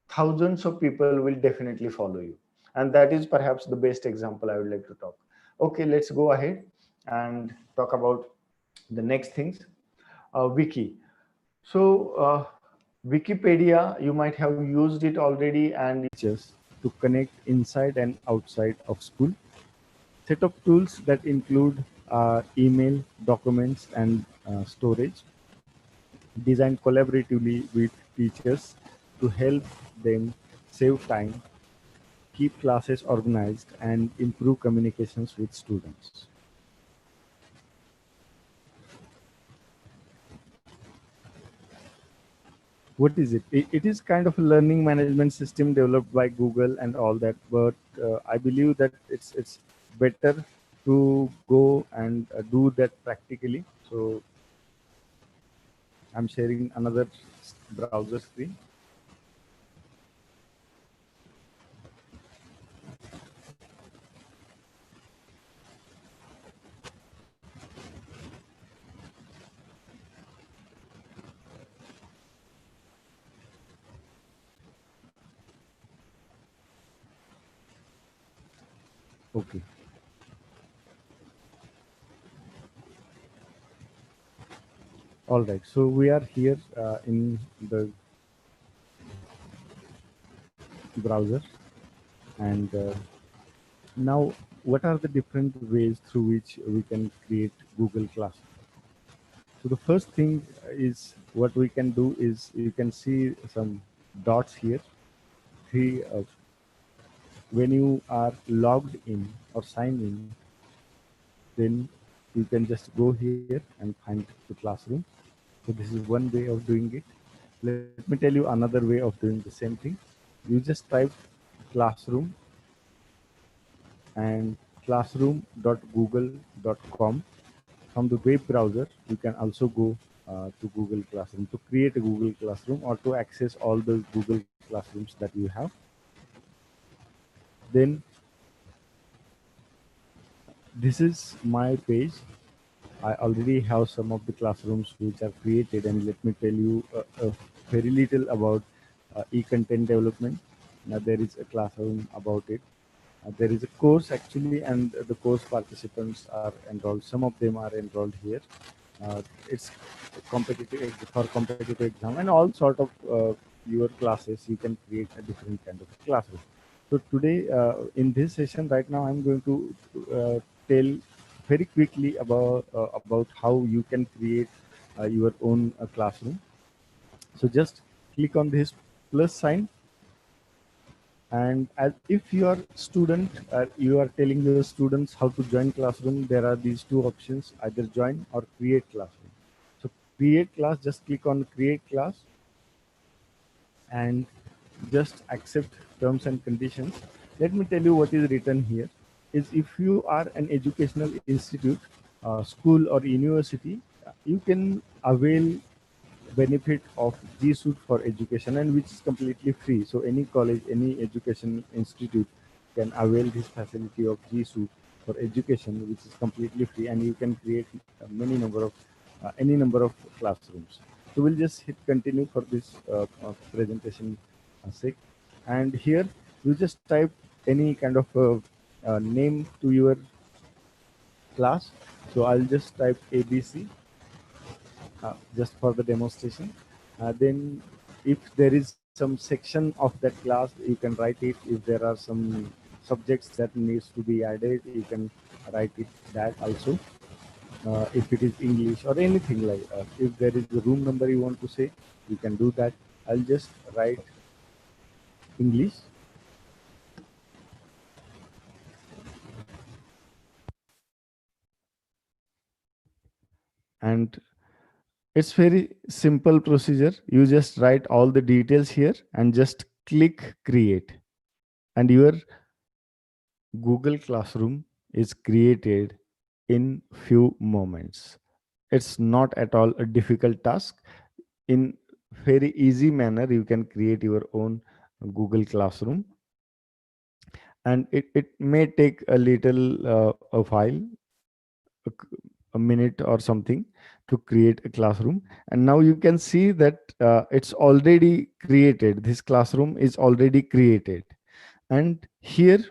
thousands of people will definitely follow you. And that is perhaps the best example I would like to talk. Okay, let's go ahead and talk about the next things. Wiki. So Wikipedia, you might have used it already, and just to connect inside and outside of school. Set of tools that include email, documents, and storage, designed collaboratively with teachers to help them save time, keep classes organized, and improve communications with students. What is it? It is kind of a learning management system developed by Google and all that, but I believe that it's better to go and do that practically. So I'm sharing another browser screen. Okay. All right. So we are here in the browser, and now what are the different ways through which we can create Google Classroom? So the first thing is, what we can do is, you can see some dots here. Three. When you are logged in or signed in, then you can just go here and find the classroom. So this is one way of doing it. Let me tell you another way of doing the same thing. You just type classroom and classroom.google.com. From the web browser, you can also go to Google Classroom to create a Google Classroom, or to access all the Google Classrooms that you have. Then this is my page. I already have some of the classrooms which are created, and let me tell you very little about eContent development. Now there is a classroom about it. There is a course actually, and the course participants are enrolled. Some of them are enrolled here. It's competitive for competitive exam and all sort of your classes. You can create a different kind of classroom. So today, in this session, right now, I'm going to tell very quickly about how you can create your own classroom. So just click on this plus sign, and as if you are student, you are telling your students how to join classroom. There are these two options: either join or create classroom. So create class, just click on create class and just accept terms and conditions. Let me tell you what is written here. Is if you are an educational institute, school or university, you can avail benefit of G Suite for education, and which is completely free. So any college, any education institute can avail this facility of G Suite for education, which is completely free, and you can create any number of classrooms. So we'll just hit continue for this presentation sake, and here you just type any kind of name to your class. So I'll just type ABC just for the demonstration. Then if there is some section of that class, you can write it. If there are some subjects that needs to be added, you can write it that also. If it is English or anything like if there is a room number you want to say, you can do that. I'll just write English. And it's very simple procedure. You just write all the details here and just click create, and your Google Classroom is created in few moments. It's not at all a difficult task. In very easy manner, you can create your own Google Classroom, and it may take a little a while, a, a minute or something, to create a classroom. And now you can see that it's already created. This classroom is already created, and here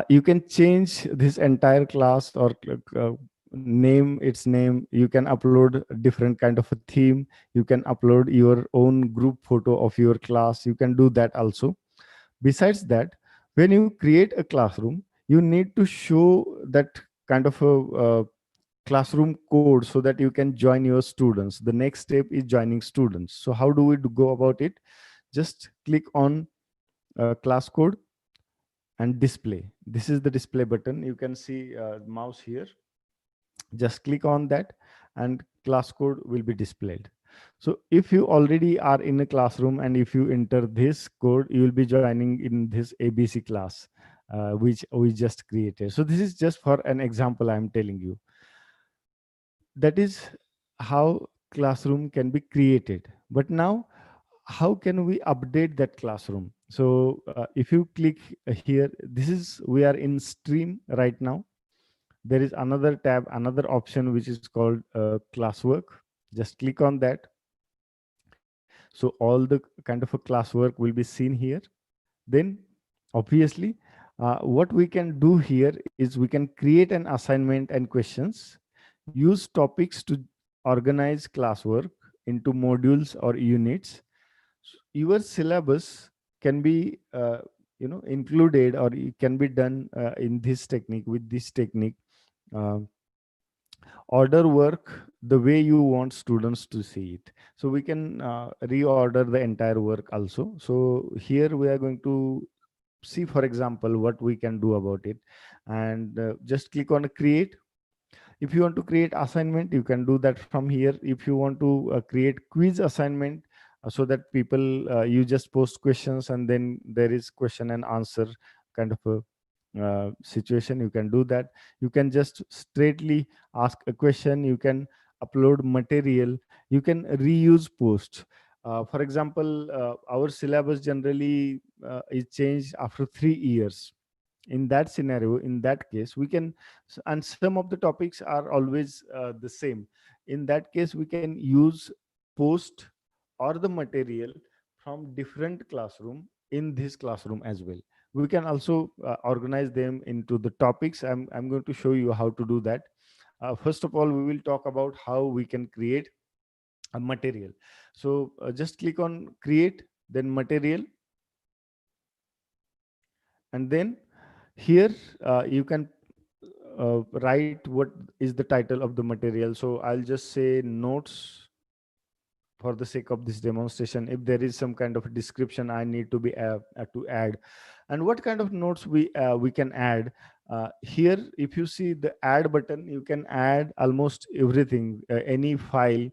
you can change this entire class or name its name. You can upload a different kind of a theme. You can upload your own group photo of your class. You can do that also. Besides that, when you create a classroom, you need to show that kind of a classroom code so that you can join your students. The next step is joining students. So how do we go about it? Just click on class code and display. This is the display button. You can see mouse here. Just click on that and class code will be displayed. So if you already are in a classroom and if you enter this code, you will be joining in this ABC class, which we just created. So this is just for an example I'm telling you. That is how classroom can be created. But now, how can we update that classroom? So if you click here, this is, we are in stream right now. There is another tab, another option, which is called classwork. Just click on that. So all the kind of a classwork will be seen here. Then obviously what we can do here is we can create an assignment and questions, use topics to organize classwork into modules or units. Your syllabus can be included, or it can be done in this technique, with this technique. uh, Order work the way you want students to see it. So we can reorder the entire work also. So here we are going to see, for example, what we can do about it. And just click on create. If you want to create assignment, you can do that from here. If you want to create quiz assignment, so that people, you just post questions and then there is question and answer kind of a situation, you can do that. You can just straightly ask a question. You can upload material. You can reuse posts. For example, our syllabus generally is changed after 3 years. In that scenario, in that case, we can, and some of the topics are always the same. In that case, we can use post or the material from different classroom in this classroom as well. We can also organize them into the topics. I'm going to show you how to do that. First of all, we will talk about how we can create a material. So just click on create, then material, and then here you can write what is the title of the material. So I'll just say notes for the sake of this demonstration. If there is some kind of a description I need to be to add, and what kind of notes we can add. Here if you see the add button, you can add almost everything. Any file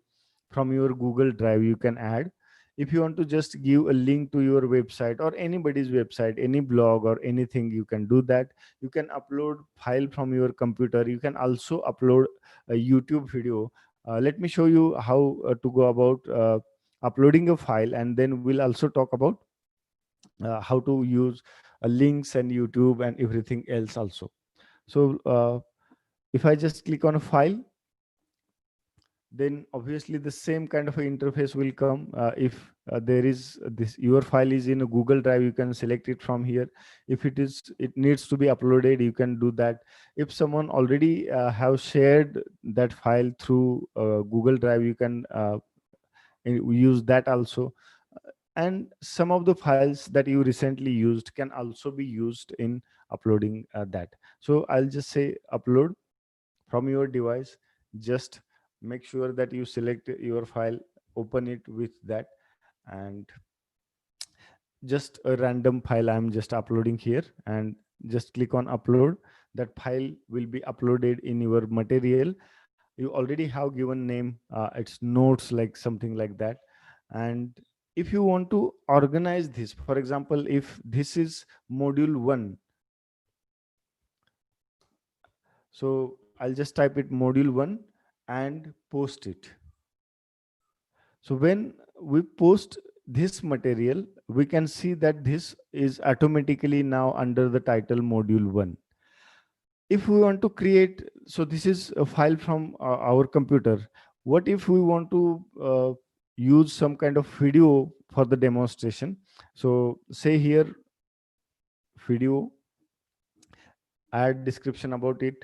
from your Google Drive you can add. If you want to just give a link to your website or anybody's website, any blog or anything, you can do that. You can upload file from your computer. You can also upload a YouTube video. Let me show you how to go about uploading a file, and then we'll also talk about how to use links and YouTube and everything else also. So if I just click on a file, then obviously the same kind of an interface will come. If there is this, your file is in a Google Drive, you can select it from here. If it needs to be uploaded, you can do that. If someone already have shared that file through Google Drive, you can use that also. And some of the files that you recently used can also be used in uploading that. So I'll just say upload from your device. Just make sure that you select your file, open it with that, and just a random file I'm just uploading here, and just click on upload. That file will be uploaded in your material. You already have given name, it's notes, like something like that. And if you want to organize this, for example, if this is module 1, so I'll just type it module 1 and post it. So when we post this material, we can see that this is automatically now under the title module 1. If we want to create, so this is a file from our computer. What if we want to use some kind of video for the demonstration? So say here video, add description about it.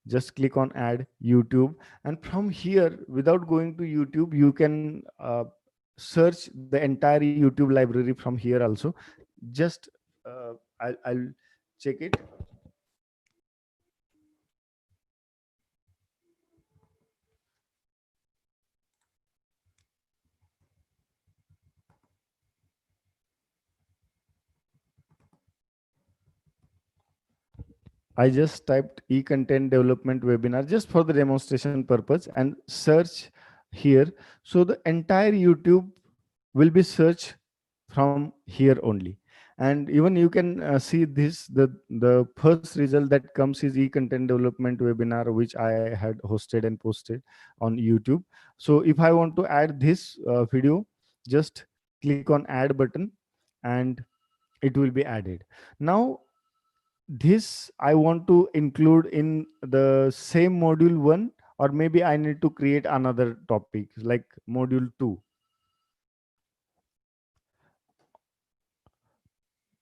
Just click on add YouTube, and from here, without going to YouTube, you can search the entire YouTube library from here also. Just I'll check it. I just typed eContent development webinar just for the demonstration purpose and search here. So the entire YouTube will be searched from here only. And even you can see this, the first result that comes is eContent development webinar, which I had hosted and posted on YouTube. So if I want to add this video, just click on add button and it will be added. Now this I want to include in the same module 1, or maybe I need to create another topic like module 2.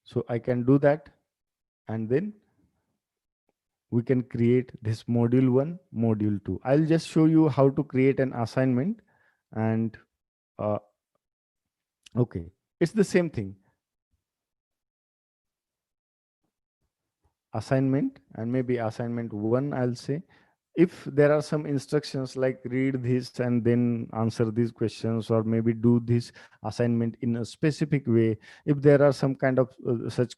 So I can do that, and then we can create this module 1, module 2. I'll just show you how to create an assignment. And okay, it's the same thing. Assignment, and maybe assignment 1, I'll say. If there are some instructions like read this and then answer these questions, or maybe do this assignment in a specific way, if there are some kind of such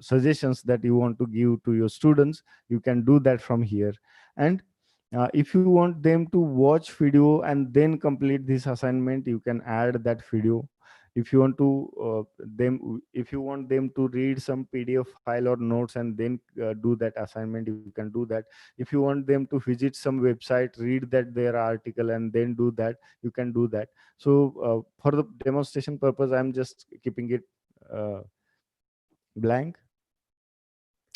suggestions that you want to give to your students, you can do that from here. And if you want them to watch video and then complete this assignment, you can add that video. If you want to if you want them to read some PDF file or notes and then do that assignment, you can do that. If you want them to visit some website, read that their article and then do that, you can do that. So for the demonstration purpose, I'm just keeping it blank.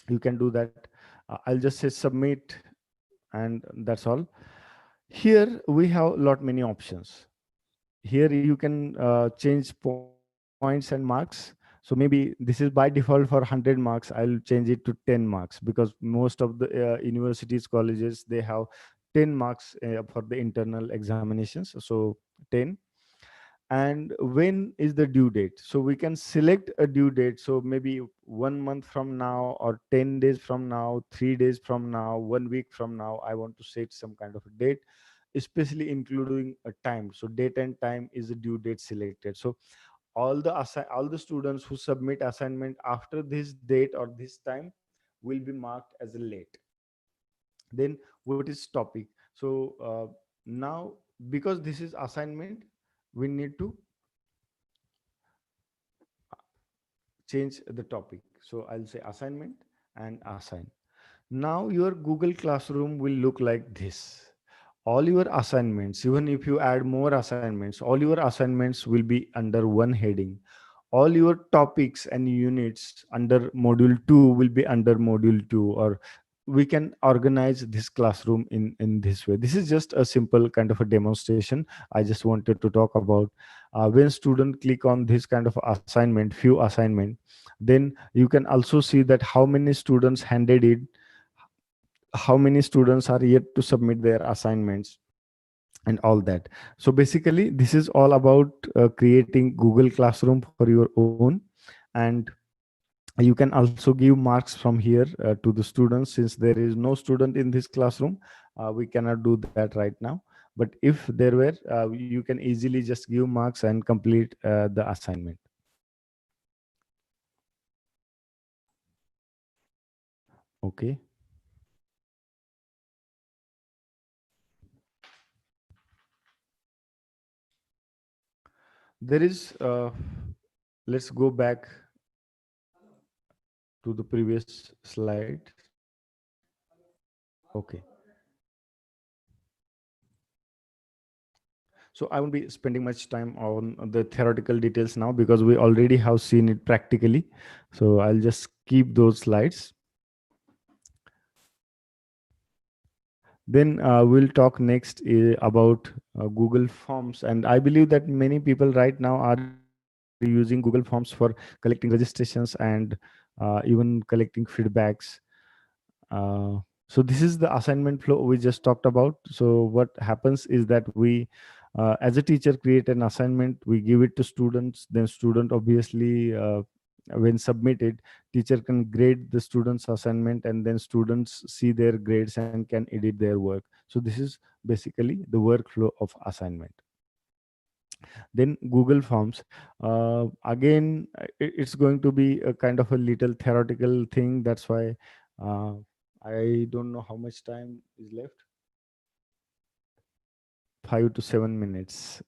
You can do that. I'll just say submit, and that's all. Here we have lot many options. Here you can change points and marks. So maybe this is by default for 100 marks. I'll change it to 10 marks, because most of the universities, colleges, they have 10 marks for the internal examinations. So 10. And when is the due date? So we can select a due date. So maybe 1 month from now, or 10 days from now, 3 days from now, 1 week from now, I want to set some kind of a date, especially including a time. So date and time is a due date selected. So all the students who submit assignment after this date or this time will be marked as a late. Then what is topic? So now, because this is assignment, we need to change the topic. So I'll say assignment and assign. Now your Google Classroom will look like this. All your assignments, even if you add more assignments, all your assignments will be under one heading. All your topics and units under module 2 will be under module 2. Or we can organize this classroom in this way. This is just a simple kind of a demonstration I just wanted to talk about. When student click on this kind of assignment, few assignment, then you can also see that how many students handed it, how many students are yet to submit their assignments, and all that. So basically this is all about creating Google Classroom for your own. And you can also give marks from here to the students. Since there is no student in this classroom, we cannot do that right now. But if there were, you can easily just give marks and complete the assignment. Okay. There is, let's go back to the previous slide. Okay. So I won't be spending much time on the theoretical details now, because we already have seen it practically. So I'll just keep those slides. Then we'll talk next about Google Forms. And I believe that many people right now are using Google Forms for collecting registrations and even collecting feedbacks. So this is the assignment flow we just talked about. So what happens is that we, as a teacher, create an assignment, we give it to students, then student obviously, when submitted, teacher can grade the students assignment, and then students see their grades and can edit their work. So this is basically the workflow of assignment. Then Google Forms, again, it's going to be a kind of a little theoretical thing. That's why I don't know how much time is left. 5 to 7 minutes.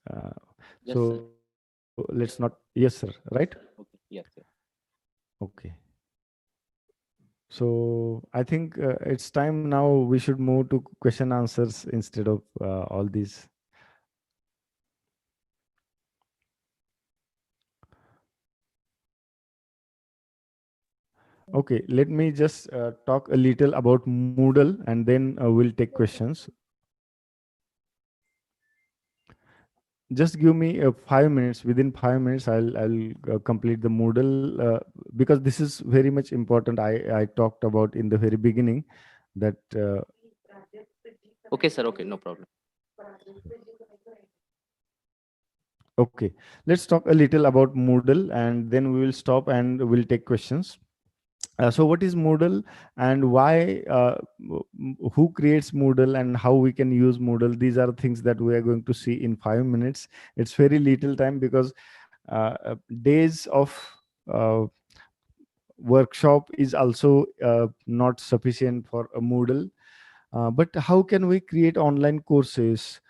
Yes, So sir. let's not. Yes, sir. Right? Okay. Yes, sir. Okay. So I think it's time now we should move to question answers instead of all these. Okay, let me just talk a little about Moodle, and then we'll take questions. Just give me 5 minutes. Within 5 minutes, I'll complete the Moodle, because this is very much important. I talked about in the very beginning that. Okay, sir. Okay, no problem. Okay, let's talk a little about Moodle, and then we will stop and we'll take questions. So what is Moodle, and why, who creates Moodle, and how we can use Moodle? These are things that we are going to see in 5 minutes. It's very little time, because days of uh, workshop is also not sufficient for a Moodle. But how can we create online courses?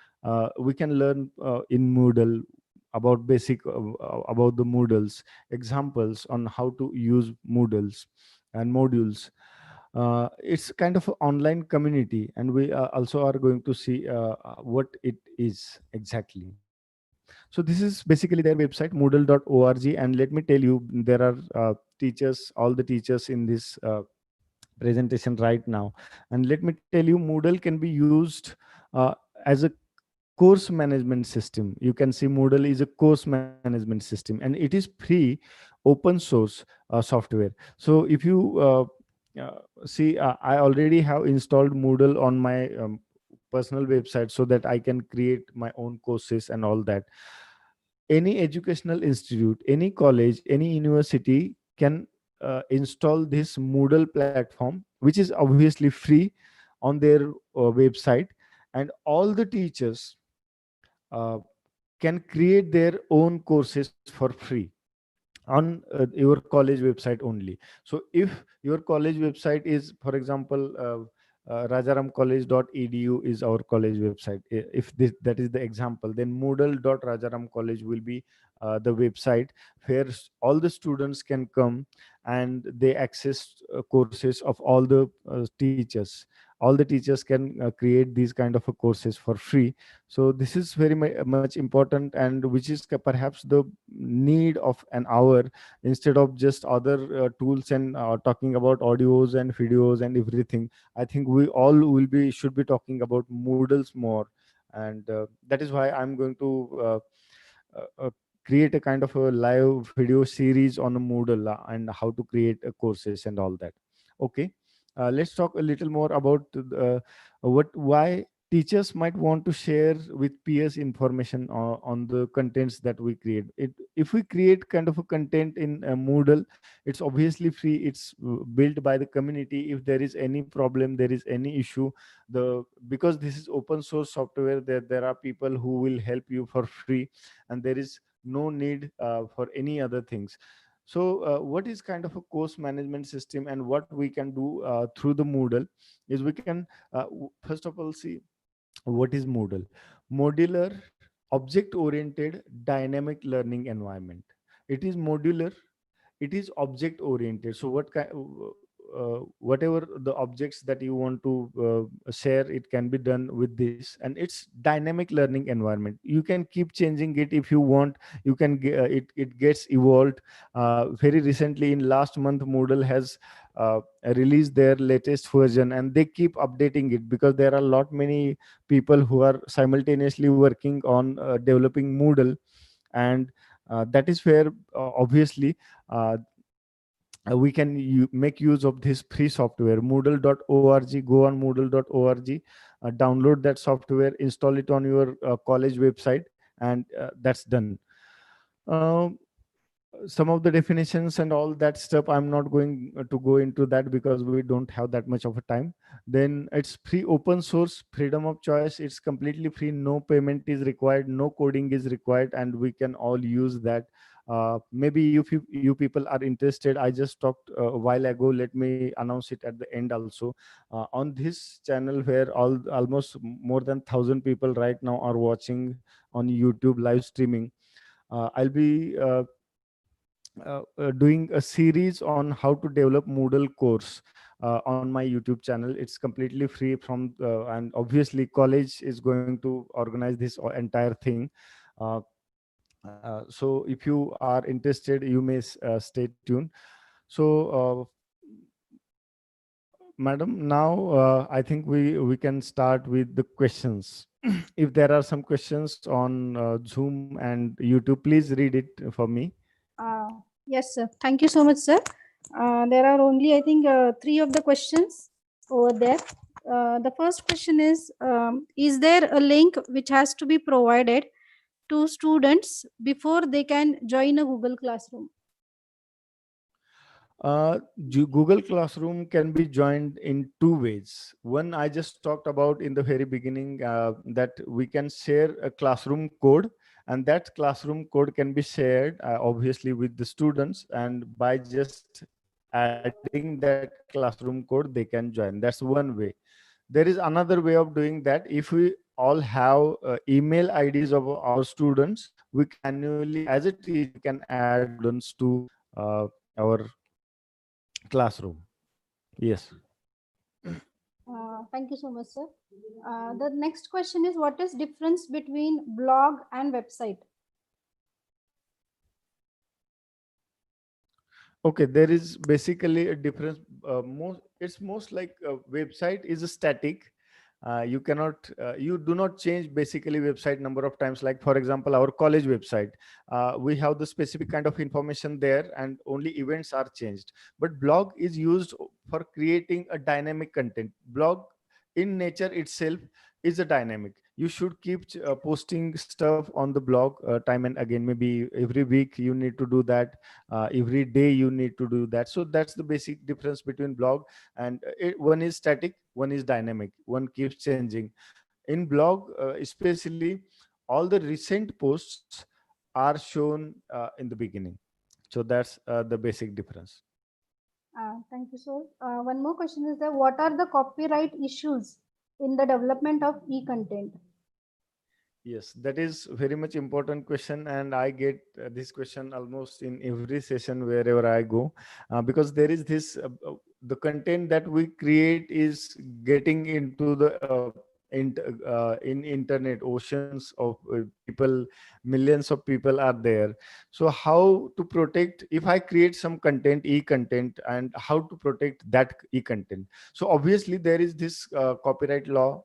We can learn in Moodle about basic about the Moodles, examples on how to use Moodles and modules. It's kind of an online community, and we also are going to see what it is exactly. So this is basically their website, moodle.org. And let me tell you, there are teachers, all the teachers in this presentation right now. And let me tell you, Moodle can be used uh, as a course management system. You can see Moodle is a course management system, and it is free, open source software. So if you see, I already have installed Moodle on my personal website so that I can create my own courses and all that. Any educational institute, any college, any university can install this Moodle platform, which is obviously free, on their website, and all the teachers uh, can create their own courses for free on your college website only. So if your college website is, for example, rajaramcollege.edu is our college website. If that is the example, then moodle.rajaramcollege will be the website where all the students can come and they access courses of all the teachers. All the teachers can create these kind of courses for free. So this is very much important, and which is perhaps the need of an hour, instead of just other tools and talking about audios and videos and everything. I think we all should be talking about Moodles more, and that is why I'm going to create a kind of a live video series on a Moodle and how to create courses and all that. Okay, let's talk a little more about why teachers might want to share with peers information on the contents that we create. If we create kind of a content in Moodle, it's obviously free. It's built by the community. If there is any problem, there is any issue, because this is open source software, there are people who will help you for free, and there is no need for any other things. So what is kind of a course management system, and what we can do through the Moodle is we can first of all see what is Moodle. Modular, object oriented, dynamic learning environment. It is modular, it is object oriented. So whatever the objects that you want to share, it can be done with this, and it's dynamic learning environment. You can keep changing it if you want. You can it gets evolved. Very recently, in last month, Moodle has released their latest version, and they keep updating it, because there are a lot many people who are simultaneously working on developing Moodle. And that is where obviously uh, we can make use of this free software, moodle.org. Go on moodle.org, download that software, install it on your college website, and that's done. um, some of the definitions and all that stuff, I'm not going to go into that because we don't have that much of a time. Then it's free, open source, freedom of choice. It's completely free, no payment is required, no coding is required, and we can all use that. Maybe if you people are interested, I just talked a while ago, let me announce it at the end also. On this channel, where almost more than 1,000 people right now are watching on YouTube live streaming, I'll be doing a series on how to develop Moodle course on my YouTube channel. It's completely free from, and obviously college is going to organize this entire thing. Uh, so if you are interested, you may stay tuned. So, madam, now I think we can start with the questions. If there are some questions on Zoom and YouTube, please read it for me. Yes, sir. Thank you so much, sir. There are only, I think, 3 of the questions over there. The first question is there a link which has to be provided to students before they can join a Google Classroom? Google Classroom can be joined in 2 ways. One, I just talked about in the very beginning, that we can share a classroom code, and that classroom code can be shared obviously with the students, and by just adding that classroom code, they can join. That's one way. There is another way of doing that. If we all have email IDs of our students, we can manually, as a teacher, we can add students to our classroom. Yes. Thank you so much, sir. The next question is, what is difference between blog and website? Okay, there is basically a difference. It's most like a website is a static, You cannot, you do not change basically website number of times. Like for example, our college website, we have the specific kind of information there and only events are changed. But blog is used for creating a dynamic content. Blog in nature itself is a dynamic. You should keep posting stuff on the blog time and again. Maybe every week you need to do that, every day you need to do that. So that's the basic difference between blog and one is static, one is dynamic, one keeps changing. In blog especially, all the recent posts are shown in the beginning. So that's the basic difference. Thank you, sir. One more question is that what are the copyright issues in the development of e-content? Yes, that is very much important question, and I get this question almost in every session wherever I go, because there is this the content that we create is getting into the in internet oceans of people, millions of people are there. So how to protect if I create some content, e-content, and how to protect that e-content? So obviously there is this copyright law,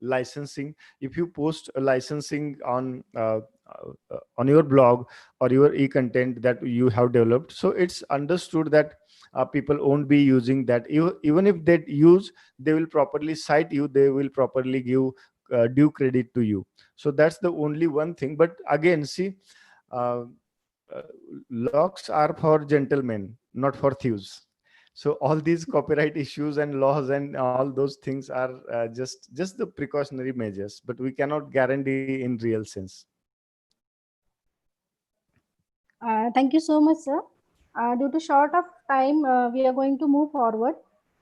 licensing. If you post a licensing on your blog or your e-content that you have developed, so it's understood that people won't be using that. Even if they use, they will properly cite you, they will properly give due credit to you. So that's the only one thing. But again, see, uh, uh, locks are for gentlemen, not for thieves. So all these copyright issues and laws and all those things are just the precautionary measures, but we cannot guarantee in real sense. Thank you so much, sir. Due to short of time, we are going to move forward.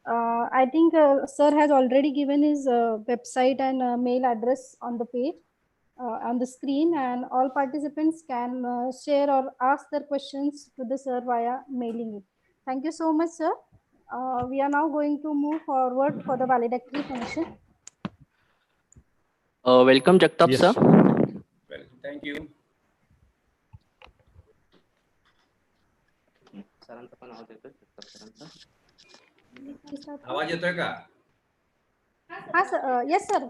I think sir has already given his website and mail address on the page, on the screen, and all participants can share or ask their questions to the sir via mailing it. Thank you so much, sir. We are now going to move forward for the valedictory function. Welcome, Jagtap, Yes, sir. sir. Well, thank you. सरांचं पण आवाज येतोय, जगताप सरांचा. आवाज येतोय का? Ah, sir. Yes, sir.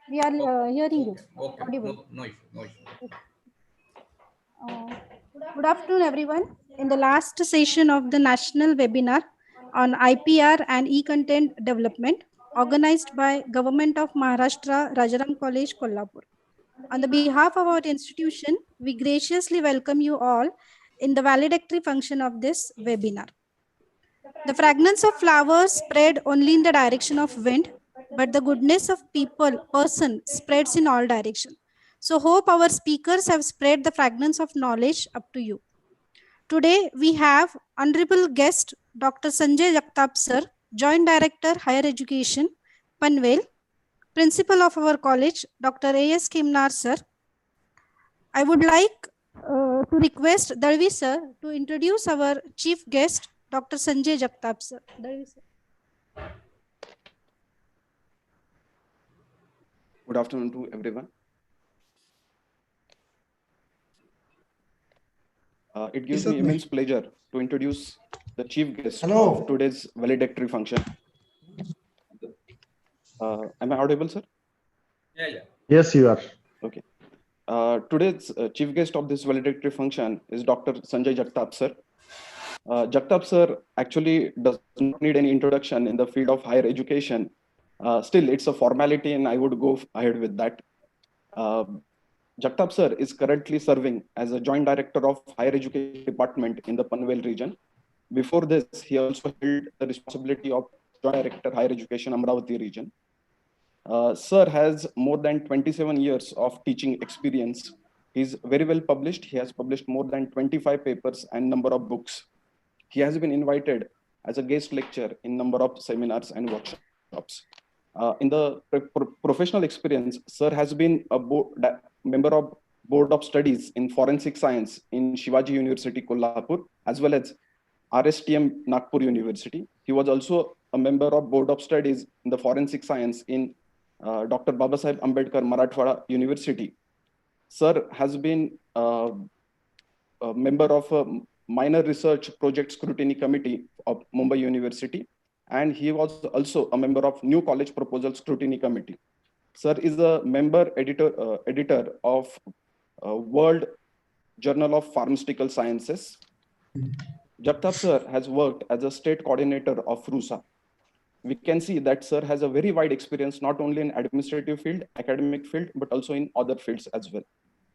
We are hearing you. Okay. Audible. No issue. No issue. Good afternoon, everyone. In the last session of the national webinar on IPR and e-content development, organized by Government of Maharashtra, Rajaram College, Kolhapur. On the behalf of our institution, we graciously welcome you all in the valedictory function of this webinar. The fragrance of flowers spread only in the direction of wind, but the goodness of person spreads in all directions. So hope our speakers have spread the fragrance of knowledge up to you. Today we have honorable guest Dr. Sanjay Jagtap sir, Joint Director Higher Education, Panvel, Principal of our college, Dr. A.S. Kimnar sir. I would like to request Dalvi sir to introduce our chief guest, Dr. Sanjay Jagtap sir. Dalvi sir. Good afternoon to everyone. It gives me immense pleasure to introduce the chief guest of today's valedictory function. Am I audible, sir? Yeah. Yes, you are. Okay. Today's chief guest of this valedictory function is Dr. Sanjay Jagtap, sir. Jagtap, sir, actually does not need any introduction in the field of higher education. Still, it's a formality and I would go ahead with that. Jagtap, sir, is currently serving as a Joint Director of Higher Education Department in the Panvel region. Before this, he also held the responsibility of Joint Director Higher Education Amravati region. Sir has more than 27 years of teaching experience. He's very well published. He has published more than 25 papers and number of books. He has been invited as a guest lecturer in number of seminars and workshops. In the professional experience, sir has been a member of Board of Studies in Forensic Science in Shivaji University, Kolhapur, as well as RSTM Nagpur University. He was also a member of Board of Studies in the Forensic Science in Dr. Babasaheb Ambedkar Marathwada University. Sir has been a member of a minor research project scrutiny committee of Mumbai University. and he was also a member of New College Proposal Scrutiny Committee. Sir is a member editor of World Journal of Pharmaceutical Sciences. Jagtap sir has worked as a state coordinator of RUSA. We can see that sir has a very wide experience, not only in administrative field, academic field, but also in other fields as well.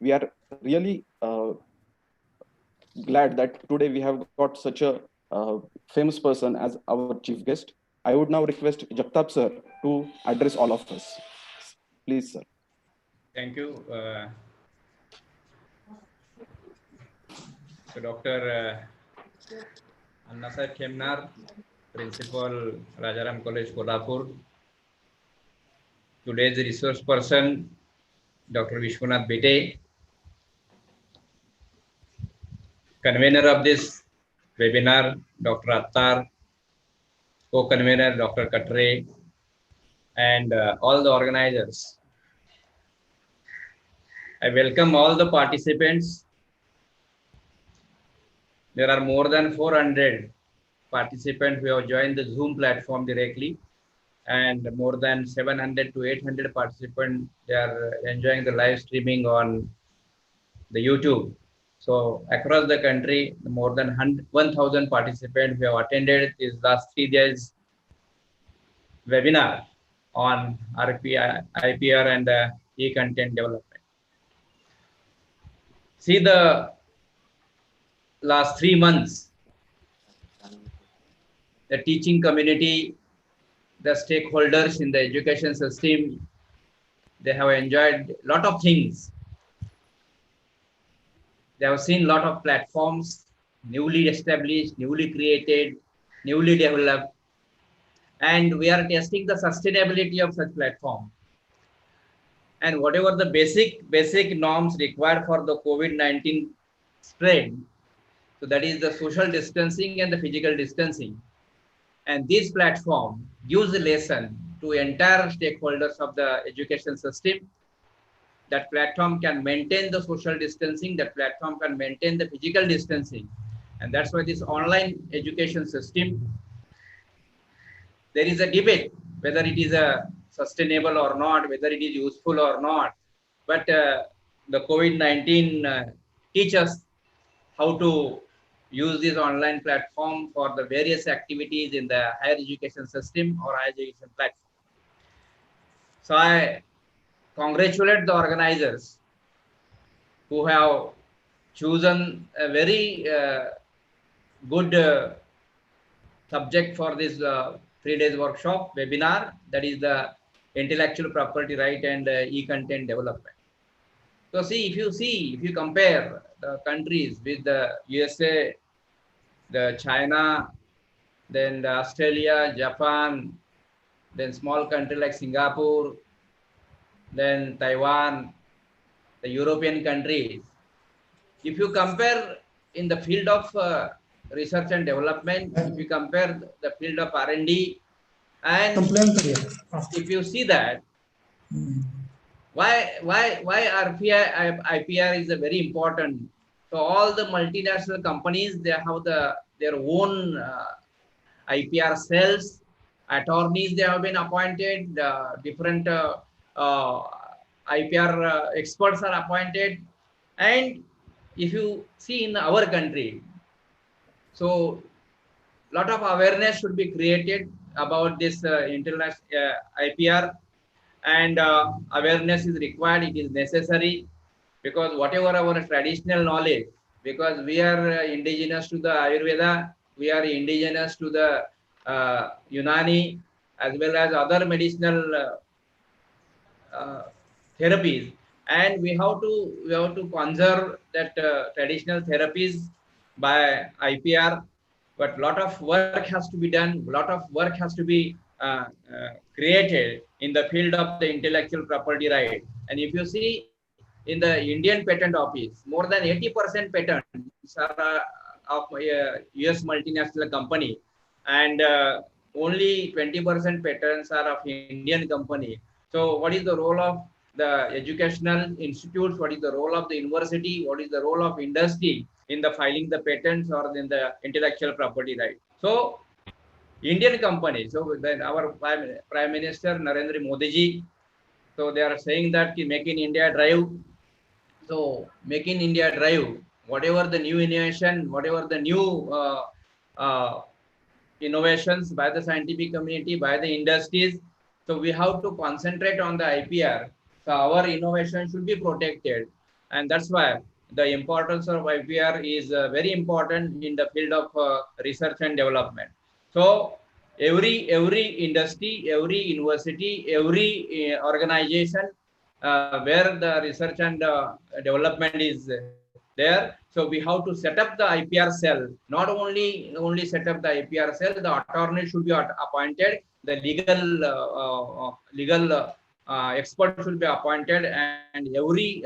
We are really glad that today we have got such a famous person as our chief guest. I would now request Jagtap sir to address all of us. Please, sir. Thank you. So Dr. Annasai Khemnar, Principal, Rajaram College, Kolhapur. Today's resource person, Dr. Vishwanath Bite, convener of this webinar, Dr. Attar, co-convener, Dr. Katre, and all the organizers. I welcome all the participants. There are more than 400 participants who have joined the Zoom platform directly, and more than 700 to 800 participants, they are enjoying the live streaming on the YouTube. So across the country, more than 1,000 participants who have attended this last 3 days webinar on IPR and e-content development. See, the last 3 months, the teaching community, the stakeholders in the education system, they have enjoyed a lot of things. They have seen a lot of platforms, newly established, newly created, newly developed, and we are testing the sustainability of such platform. And whatever the basic norms required for the COVID-19 spread, so that is the social distancing and the physical distancing. And this platform gives a lesson to entire stakeholders of the education system. That platform can maintain the social distancing, that platform can maintain the physical distancing. And that's why this online education system, there is a debate whether it is sustainable or not, whether it is useful or not. But the COVID-19 teaches us how to use this online platform for the various activities in the higher education system or higher education platform. So I congratulate the organizers who have chosen a very good subject for this 3 days workshop webinar, that is the intellectual property right and e-content development. So see, if you compare the countries with the USA, the China, then the Australia, Japan, then small country like Singapore, then Taiwan, the European countries. If you compare in the field of research and development, if you compare the field of R&D, and if you see that, why IPR is a very important. So all the multinational companies, they have their own IPR cells, attorneys they have been appointed, different IPR experts are appointed. And if you see in our country, so a lot of awareness should be created about this international IPR, and awareness is required, it is necessary, because whatever our traditional knowledge, because we are indigenous to the Ayurveda, we are indigenous to the Unani, as well as other medicinal therapies, and we have to conserve that traditional therapies by IPR. But lot of work has to be done, lot of work has to be created in the field of the intellectual property right. And if you see in the Indian Patent Office, more than 80% patents are of US multinational company, and only 20% patents are of Indian company. So what is the role of the educational institutes? What is the role of the university? What is the role of industry in the filing the patents or in the intellectual property right? So Indian companies. So then our Prime Minister Narendra Modi ji, so they are saying that Make in India drive. So Make in India drive, whatever the new innovation, whatever the new innovations by the scientific community, by the industries. So we have to concentrate on the IPR. So our innovation should be protected. And that's why the importance of IPR is very important in the field of research and development. So every industry, every university, every organization where the research and development is there. So we have to set up the IPR cell. Not only set up the IPR cell, the attorney should be appointed. The legal expert should be appointed, and every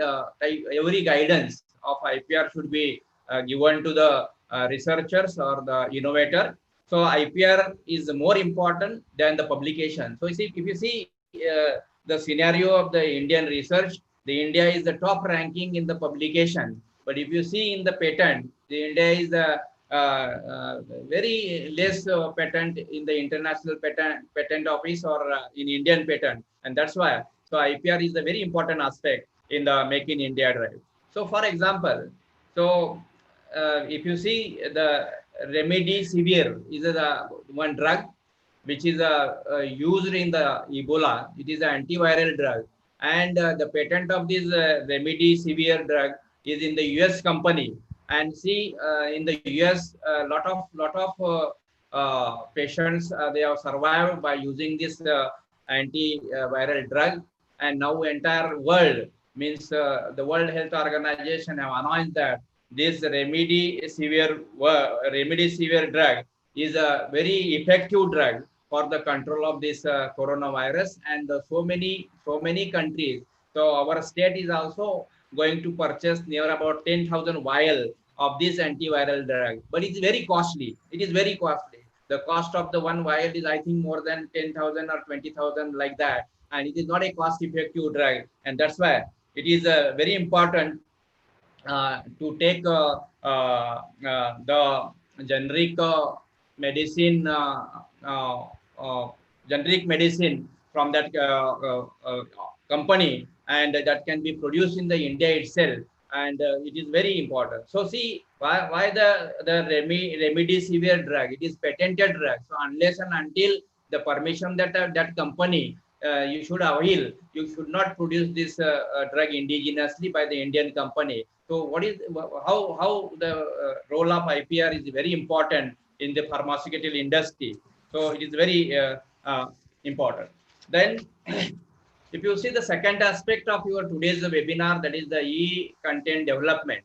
guidance of IPR should be given to the researchers or the innovator. So IPR is more important than the publication. So you see, if you see the scenario of the Indian research, the India is the top ranking in the publication. But if you see in the patent, the India is the very less patent in the international patent office or in Indian patent, and that's why. So IPR is a very important aspect in the Make in India drive. So for example, so if you see the remdesivir is the one drug which is used in the Ebola. It is an antiviral drug, and the patent of this remdesivir drug is in the US company. And see, in the US, lot of patients they have survived by using this antiviral drug, and now entire world means the World Health Organization have announced that this remdesivir drug is a very effective drug for the control of this coronavirus, and so many countries. So our state is also going to purchase near about 10,000 vial of this antiviral drug, but it's very costly. It is very costly. The cost of the one vial is, I think, more than 10,000 or 20,000 like that, and it is not a cost-effective drug, and that's why it is very important to take the generic medicine, generic medicine from that company, and that can be produced in the India itself, and it is very important. So see why the remdesivir drug, it is patented drug. So unless and until the permission that that company you should avail, you should not produce this drug indigenously by the Indian company. So what is how the role of IPR is very important in the pharmaceutical industry. So it is very important. Then if you see the second aspect of your today's webinar, that is the e-content development.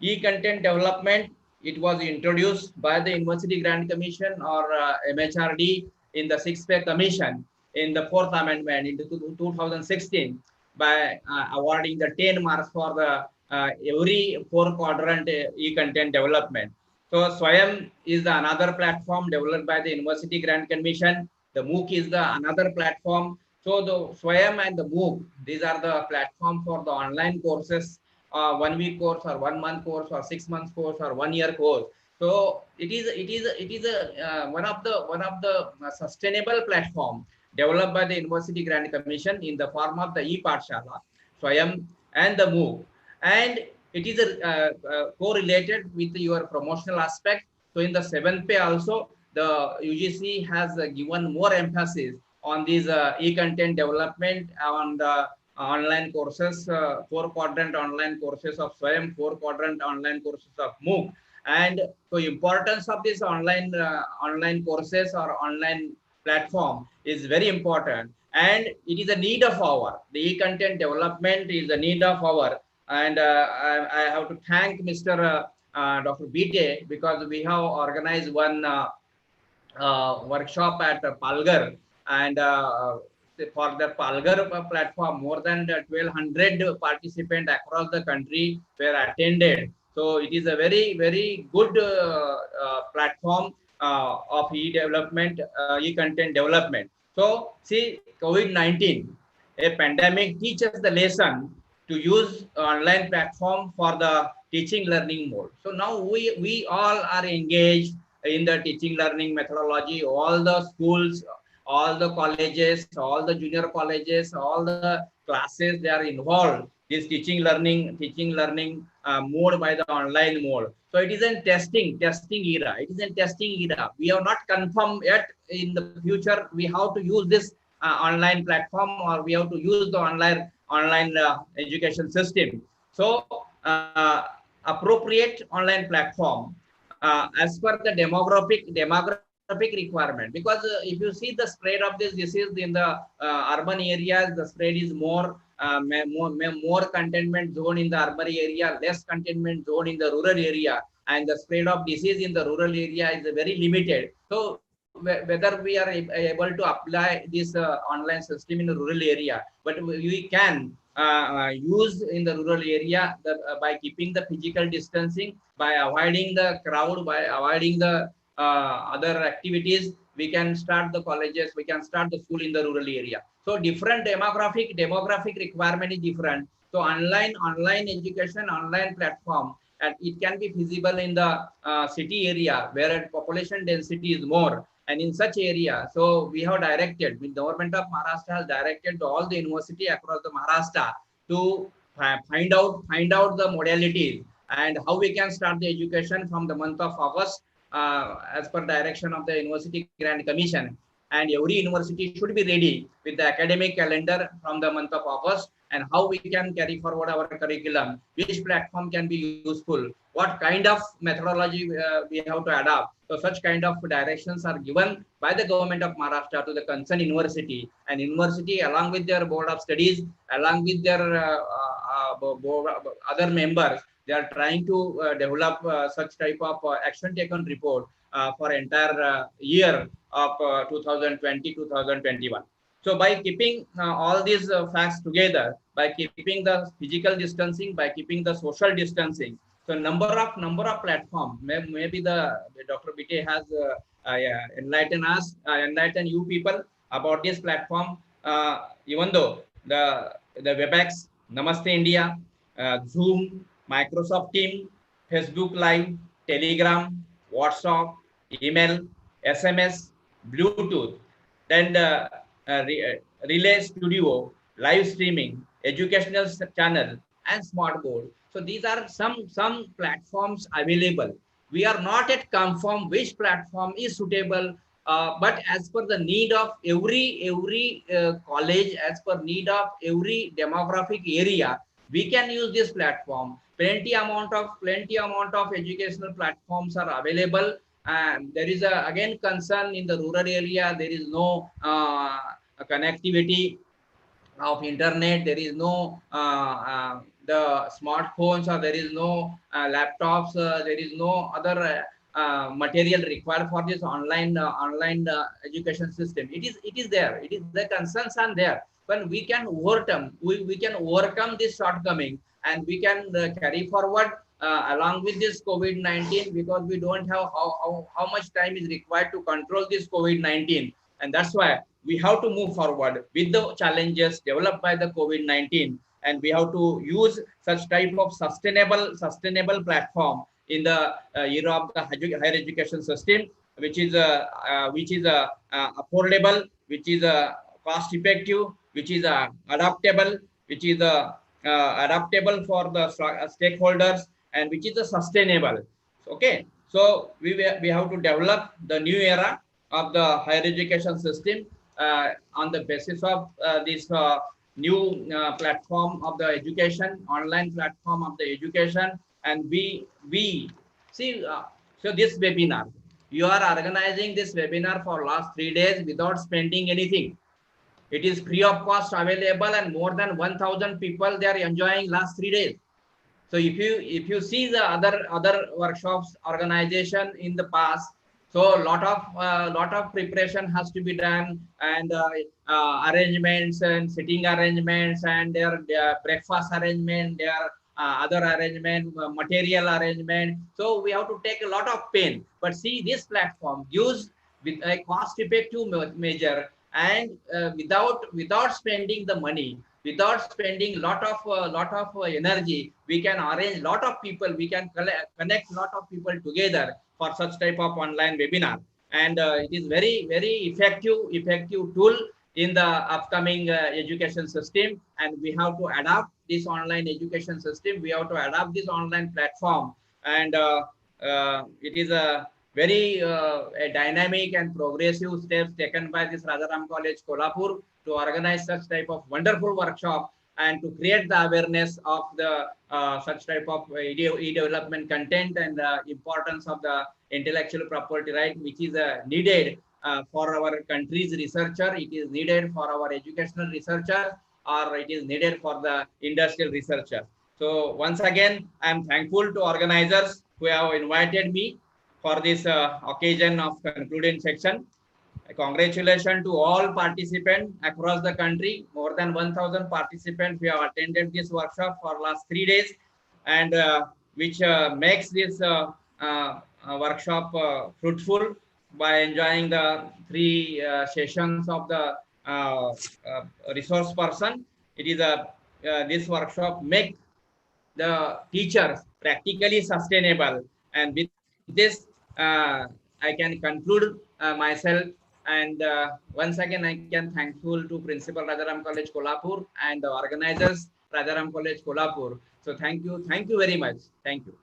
E-content development, it was introduced by the University Grant Commission or MHRD in the 6th Pay Commission in the 4th Amendment in 2016 by awarding the 10 marks for the every 4-quadrant e-content development. So Swayam is the another platform developed by the University Grant Commission. The MOOC is the another platform. So the Swayam and the MOOC, these are the platform for the online courses, 1 week course or 1 month course or 6 months course or 1 year course. So it is a one of the sustainable platform developed by the University Grant Commission in the form of the e-Pathshala, Swayam and the MOOC, and it is correlated with your promotional aspect. So in the 7th pay also, the UGC has given more emphasis on these e-content development on the online courses, 4-quadrant online courses of Swayam, 4-quadrant online courses of MOOC. And so importance of this online courses or online platform is very important, and it is a need of our, the e-content development is a need of our. And I have to thank Mr. Dr. Bite, because we have organized one workshop at Palghar, and for the Palghar platform, more than 1,200 participants across the country were attended. So it is a very, very good platform of e-development, e-content development. So see, COVID-19, a pandemic teaches the lesson to use online platform for the teaching learning mode. So now we all are engaged in the teaching learning methodology. All the schools, all the colleges, all the junior colleges, all the classes, they are involved this teaching learning mode by the online mode. So it is a testing era. It is a testing era. We have not confirmed yet. In the future, we have to use this online platform, or we have to use the online education system. So appropriate online platform as per the demographic requirement, because if you see the spread of this disease in the urban areas, the spread is more containment zone in the urban area, less containment zone in the rural area, and the spread of disease in the rural area is very limited. So whether we are able to apply this online system in the rural area, but we can use in the rural area by keeping the physical distancing, by avoiding the crowd, by avoiding the other activities. We can start the colleges, we can start the school in the rural area. So different demographic requirement is different. So online education, online platform, and it can be feasible in the city area where population density is more. And in such area, so we have directed, the government of Maharashtra has directed all the university across the Maharashtra to find out the modalities and how we can start the education from the month of August as per direction of the University Grant Commission. And every university should be ready with the academic calendar from the month of August, and how we can carry forward our curriculum, which platform can be useful, what kind of methodology we have to adopt. So such kind of directions are given by the government of Maharashtra to the concerned university, and university along with their board of studies, along with their other members, they are trying to develop such type of action taken report for entire year of 2020-2021. So by keeping all these facts together, by keeping the physical distancing, by keeping the social distancing, so number of platforms, maybe the Dr. Bite has enlighten you people about this platform. Even though the WebEx, Namaste India, Zoom, Microsoft Teams, Facebook Live, Telegram, WhatsApp, email, SMS, Bluetooth, then Relay Studio, live streaming, educational channel, and smart board. So these are some platforms available. We are not yet confirmed which platform is suitable, but as per the need of every college, as per need of every demographic area, we can use this platform. Plenty amount of educational platforms are available. And there is again concern in the rural area. There is no connectivity of internet. There is no the smartphones, or there is no laptops. There is no other material required for this online education system. It is there. It is the concerns are there. But we can overcome this shortcoming, and we can carry forward along with this COVID-19, because we don't have how much time is required to control this COVID-19. And that's why we have to move forward with the challenges developed by the COVID-19, and we have to use such type of sustainable platform in the era of the higher education system, which is affordable, which is cost effective, which is adaptable, which is adaptable for the stakeholders, and which is sustainable. Okay, so we have to develop the new era of the higher education system on the basis of this new platform of the education, online platform of the education. And we see, so this webinar, you are organizing this webinar for last 3 days without spending anything. It is free of cost available, and more than 1,000 people, they are enjoying last 3 days. So if you see the other workshops organization in the past, so lot of preparation has to be done, and arrangements and sitting arrangements, and their breakfast arrangement, their other arrangement, material arrangement. So we have to take a lot of pain. But see, this platform gives with a cost-effective measure, and without spending the money. without spending lot of energy, we can arrange lot of people, we can connect lot of people together for such type of online webinar. And it is very effective tool in the upcoming education system, and we have to adapt this online education system, we have to adapt this online platform. And it is a very a dynamic and progressive steps taken by this Rajaram College Kolhapur to organize such type of wonderful workshop and to create the awareness of the such type of e-development content and the importance of the intellectual property right, which is needed for our country's researcher, it is needed for our educational researcher, or it is needed for the industrial researcher. So once again, I am thankful to organizers who have invited me for this occasion of concluding section. Congratulations to all participants across the country. More than 1,000 participants who have attended this workshop for last 3 days, and which makes this workshop fruitful by enjoying the 3 sessions of the resource person. It is this workshop make the teachers practically sustainable, and with this I can conclude myself. And once again, I can thankful to Principal Rajaram College Kolhapur and the organizers Rajaram College Kolhapur. So thank you very much. Thank you.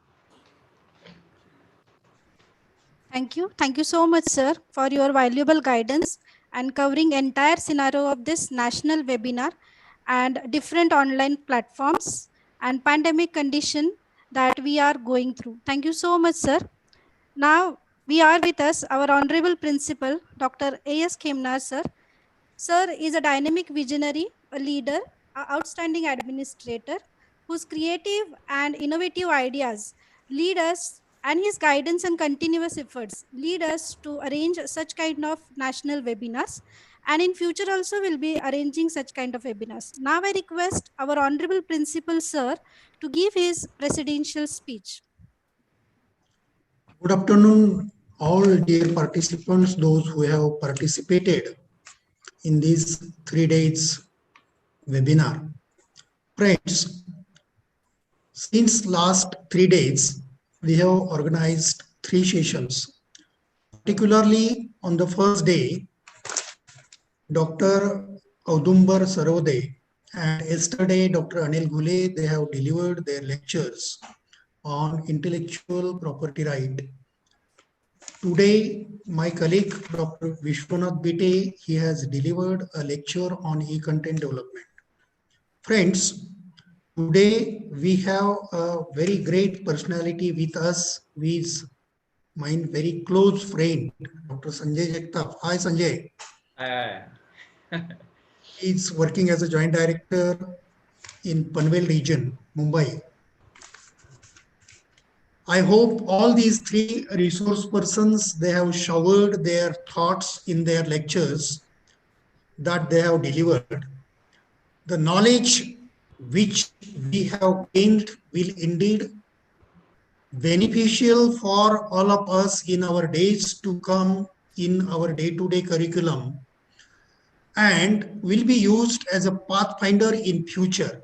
Thank you so much, sir, for your valuable guidance and covering entire scenario of this national webinar and different online platforms and pandemic condition that we are going through. Thank you so much, sir. Now we are with us our Honorable Principal, Dr. A.S. Khemnar, sir. Sir is a dynamic visionary, a leader, an outstanding administrator whose creative and innovative ideas lead us, and his guidance and continuous efforts lead us to arrange such kind of national webinars, and in future also will be arranging such kind of webinars. Now I request our Honorable Principal, sir, to give his presidential speech. Good afternoon, all dear participants, those who have participated in this 3 days webinar. Friends, since last 3 days, we have organized 3 sessions. Particularly on the first day, Dr. Audumbar Sarode and yesterday Dr. Anil Gule, they have delivered their lectures on intellectual property right. Today, my colleague, Dr. Vishwanath Bite, he has delivered a lecture on eContent development. Friends, today we have a very great personality with us, who is my very close friend, Dr. Sanjay Jagtap. Hi, Sanjay. He is working as a joint director in Panvel region, Mumbai. I hope all these 3 resource persons, they have showered their thoughts in their lectures that they have delivered. The knowledge which we have gained will indeed beneficial for all of us in our days to come, in our day-to-day curriculum, and will be used as a pathfinder in future.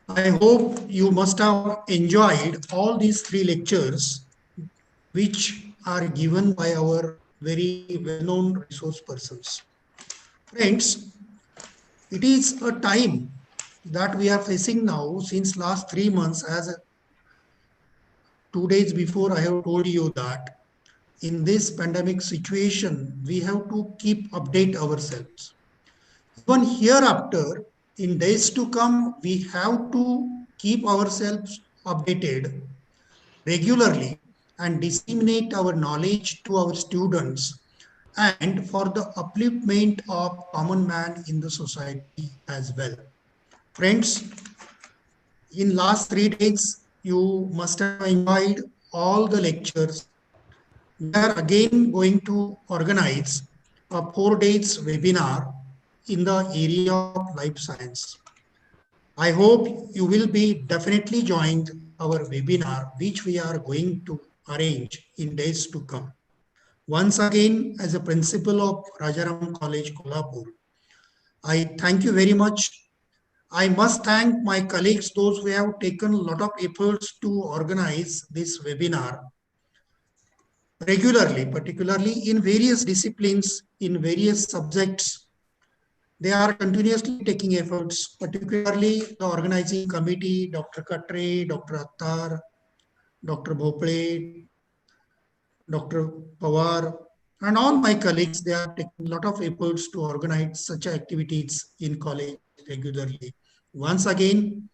I hope you must have enjoyed all these 3 lectures which are given by our very well-known resource persons. Friends, it is a time that we are facing now since last 3 months. As 2 days before, I have told you that in this pandemic situation, we have to keep update ourselves. Even hereafter, in days to come, we have to keep ourselves updated regularly and disseminate our knowledge to our students and for the upliftment of common man in the society as well. Friends, in last 3 days, you must have enjoyed all the lectures. We are again going to organize a 4 days webinar in the area of life science. I hope you will be definitely joined our webinar, which we are going to arrange in days to come. Once again, as a principal of Rajaram College, Kolhapur, I thank you very much. I must thank my colleagues, those who have taken a lot of efforts to organize this webinar regularly, particularly in various disciplines, in various subjects. They are continuously taking efforts, particularly the organizing committee, Dr. Katre, Dr. Attar, Dr. Bhople, Dr. Pawar, and all my colleagues. They are taking a lot of efforts to organize such activities in college regularly. Once again,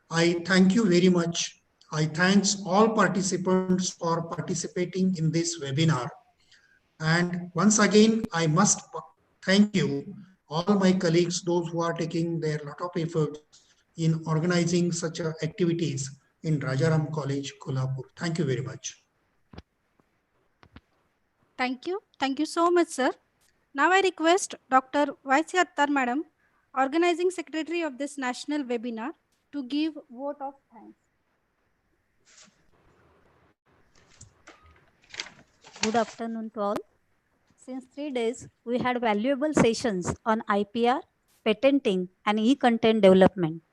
I thank you very much. I thanks all participants for participating in this webinar. And once again, I must thank you, all my colleagues, those who are taking their lot of efforts in organizing such activities in Rajaram College, Kolhapur. Thank you very much. Thank you. Thank you so much, sir. Now I request Dr. Y.C. Attar, Madam, Organizing Secretary of this national webinar, to give vote of thanks. Good afternoon to all. Since 3 days, we had valuable sessions on IPR, patenting, and e-content development.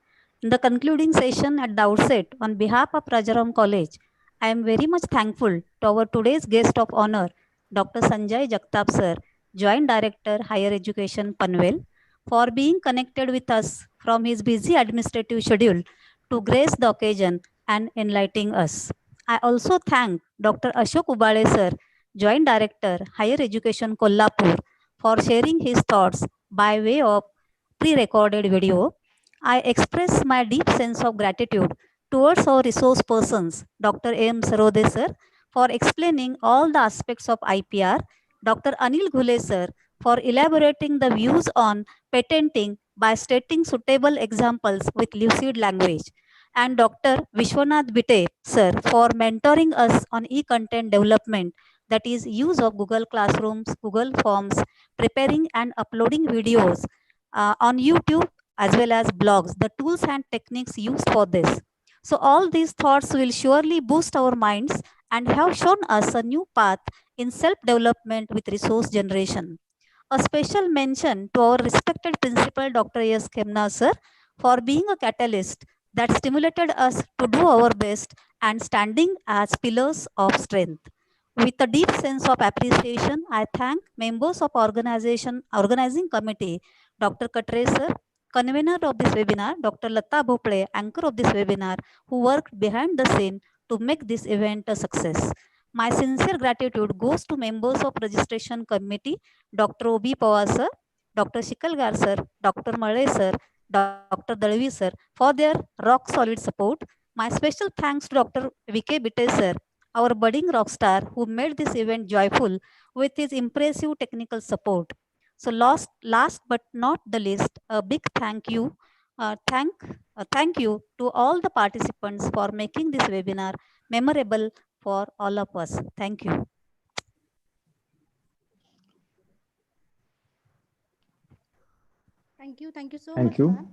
In the concluding session at the outset, on behalf of Rajaram College, I am very much thankful to our today's guest of honor, Dr. Sanjay Jagtap Sir, Joint Director, Higher Education, Panvel, for being connected with us from his busy administrative schedule to grace the occasion and enlightening us. I also thank Dr. Ashok Ubale Sir, Joint Director, Higher Education, Kolhapur, for sharing his thoughts by way of pre-recorded video. I express my deep sense of gratitude towards our resource persons, Dr. M. Sarode Sir, for explaining all the aspects of IPR, Dr. Anil Ghule Sir, for elaborating the views on patenting by stating suitable examples with lucid language, and Dr. Vishwanath Bite Sir, for mentoring us on e-content development, that is use of Google Classrooms, Google Forms, preparing and uploading videos on YouTube as well as blogs, the tools and techniques used for this. So all these thoughts will surely boost our minds and have shown us a new path in self-development with resource generation. A special mention to our respected principal, Dr. S. Khemna Sir, for being a catalyst that stimulated us to do our best and standing as pillars of strength. With a deep sense of appreciation, I thank members of organizing committee, Dr. Katre Sir, convener of this webinar, Dr. Lata Bhople, anchor of this webinar, who worked behind the scene to make this event a success. My sincere gratitude goes to members of registration committee, Dr. O.B. Pawar Sir, Dr. Shikalgar Sir, Dr. Male Sir, Dr. Dalvi Sir, for their rock solid support. My special thanks to Dr. V.K. Bite Sir, our budding rock star, who made this event joyful with his impressive technical support. So last but not the least, a big thank you to all the participants for making this webinar memorable for all of us. Thank you. Thank you. Thank you so Thank much, you. ma'am.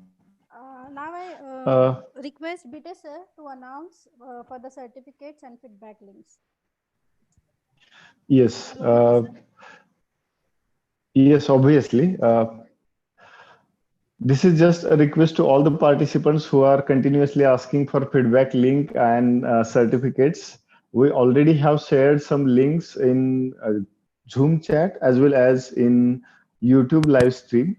Now I request Bite Sir to announce for the certificates and feedback links. Yes. Hello, Bite Sir. Yes, obviously. This is just a request to all the participants who are continuously asking for feedback link and certificates. We already have shared some links in Zoom chat as well as in YouTube live stream.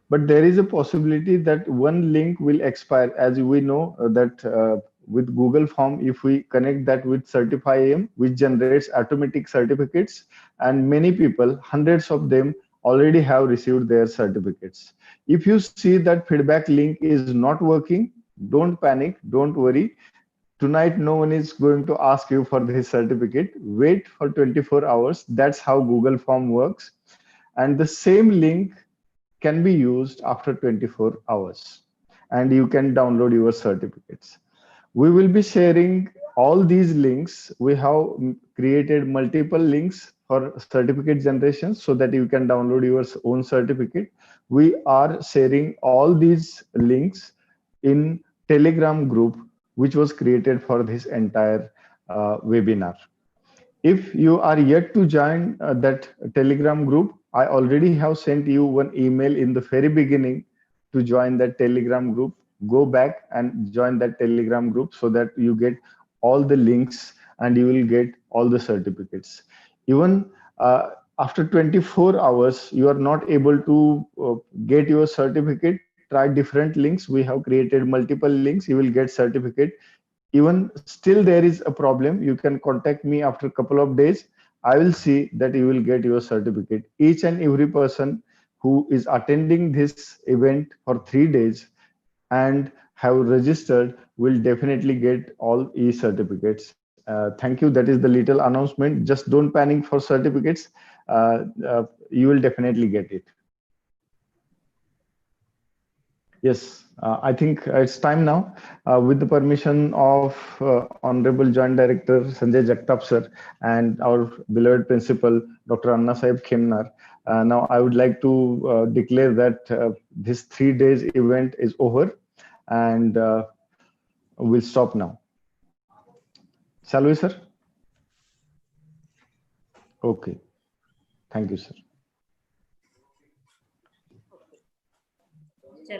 But there is a possibility that one link will expire. As we know that with Google Form, if we connect that with Certify.am, which generates automatic certificates, and many people, hundreds of them, already have received their certificates. If you see that feedback link is not working, don't panic, don't worry. Tonight, no one is going to ask you for this certificate. Wait for 24 hours. That's how Google Form works. And the same link can be used after 24 hours. And you can download your certificates. We will be sharing all these links. We have created multiple links for certificate generation so that you can download your own certificate. We are sharing all these links in Telegram group, which was created for this entire webinar. If you are yet to join that Telegram group, I already have sent you one email in the very beginning to join that Telegram group. Go back and join that Telegram group so that you get all the links and you will get all the certificates. Even after 24 hours, you are not able to get your certificate, try different links. We have created multiple links. You will get certificate. Even still there is a problem, you can contact me after a couple of days. I will see that you will get your certificate. Each and every person who is attending this event for 3 days and have registered will definitely get all e-certificates. Thank you. That is the little announcement. Just don't panic for certificates. You will definitely get it. Yes, I think it's time now. With the permission of Honorable Joint Director Sanjay Jagtap sir and our beloved principal Dr. Anna Sahib Khemnar, now I would like to declare that this 3 days event is over, and we'll stop now. Shall we, sir? Okay. Thank you, sir.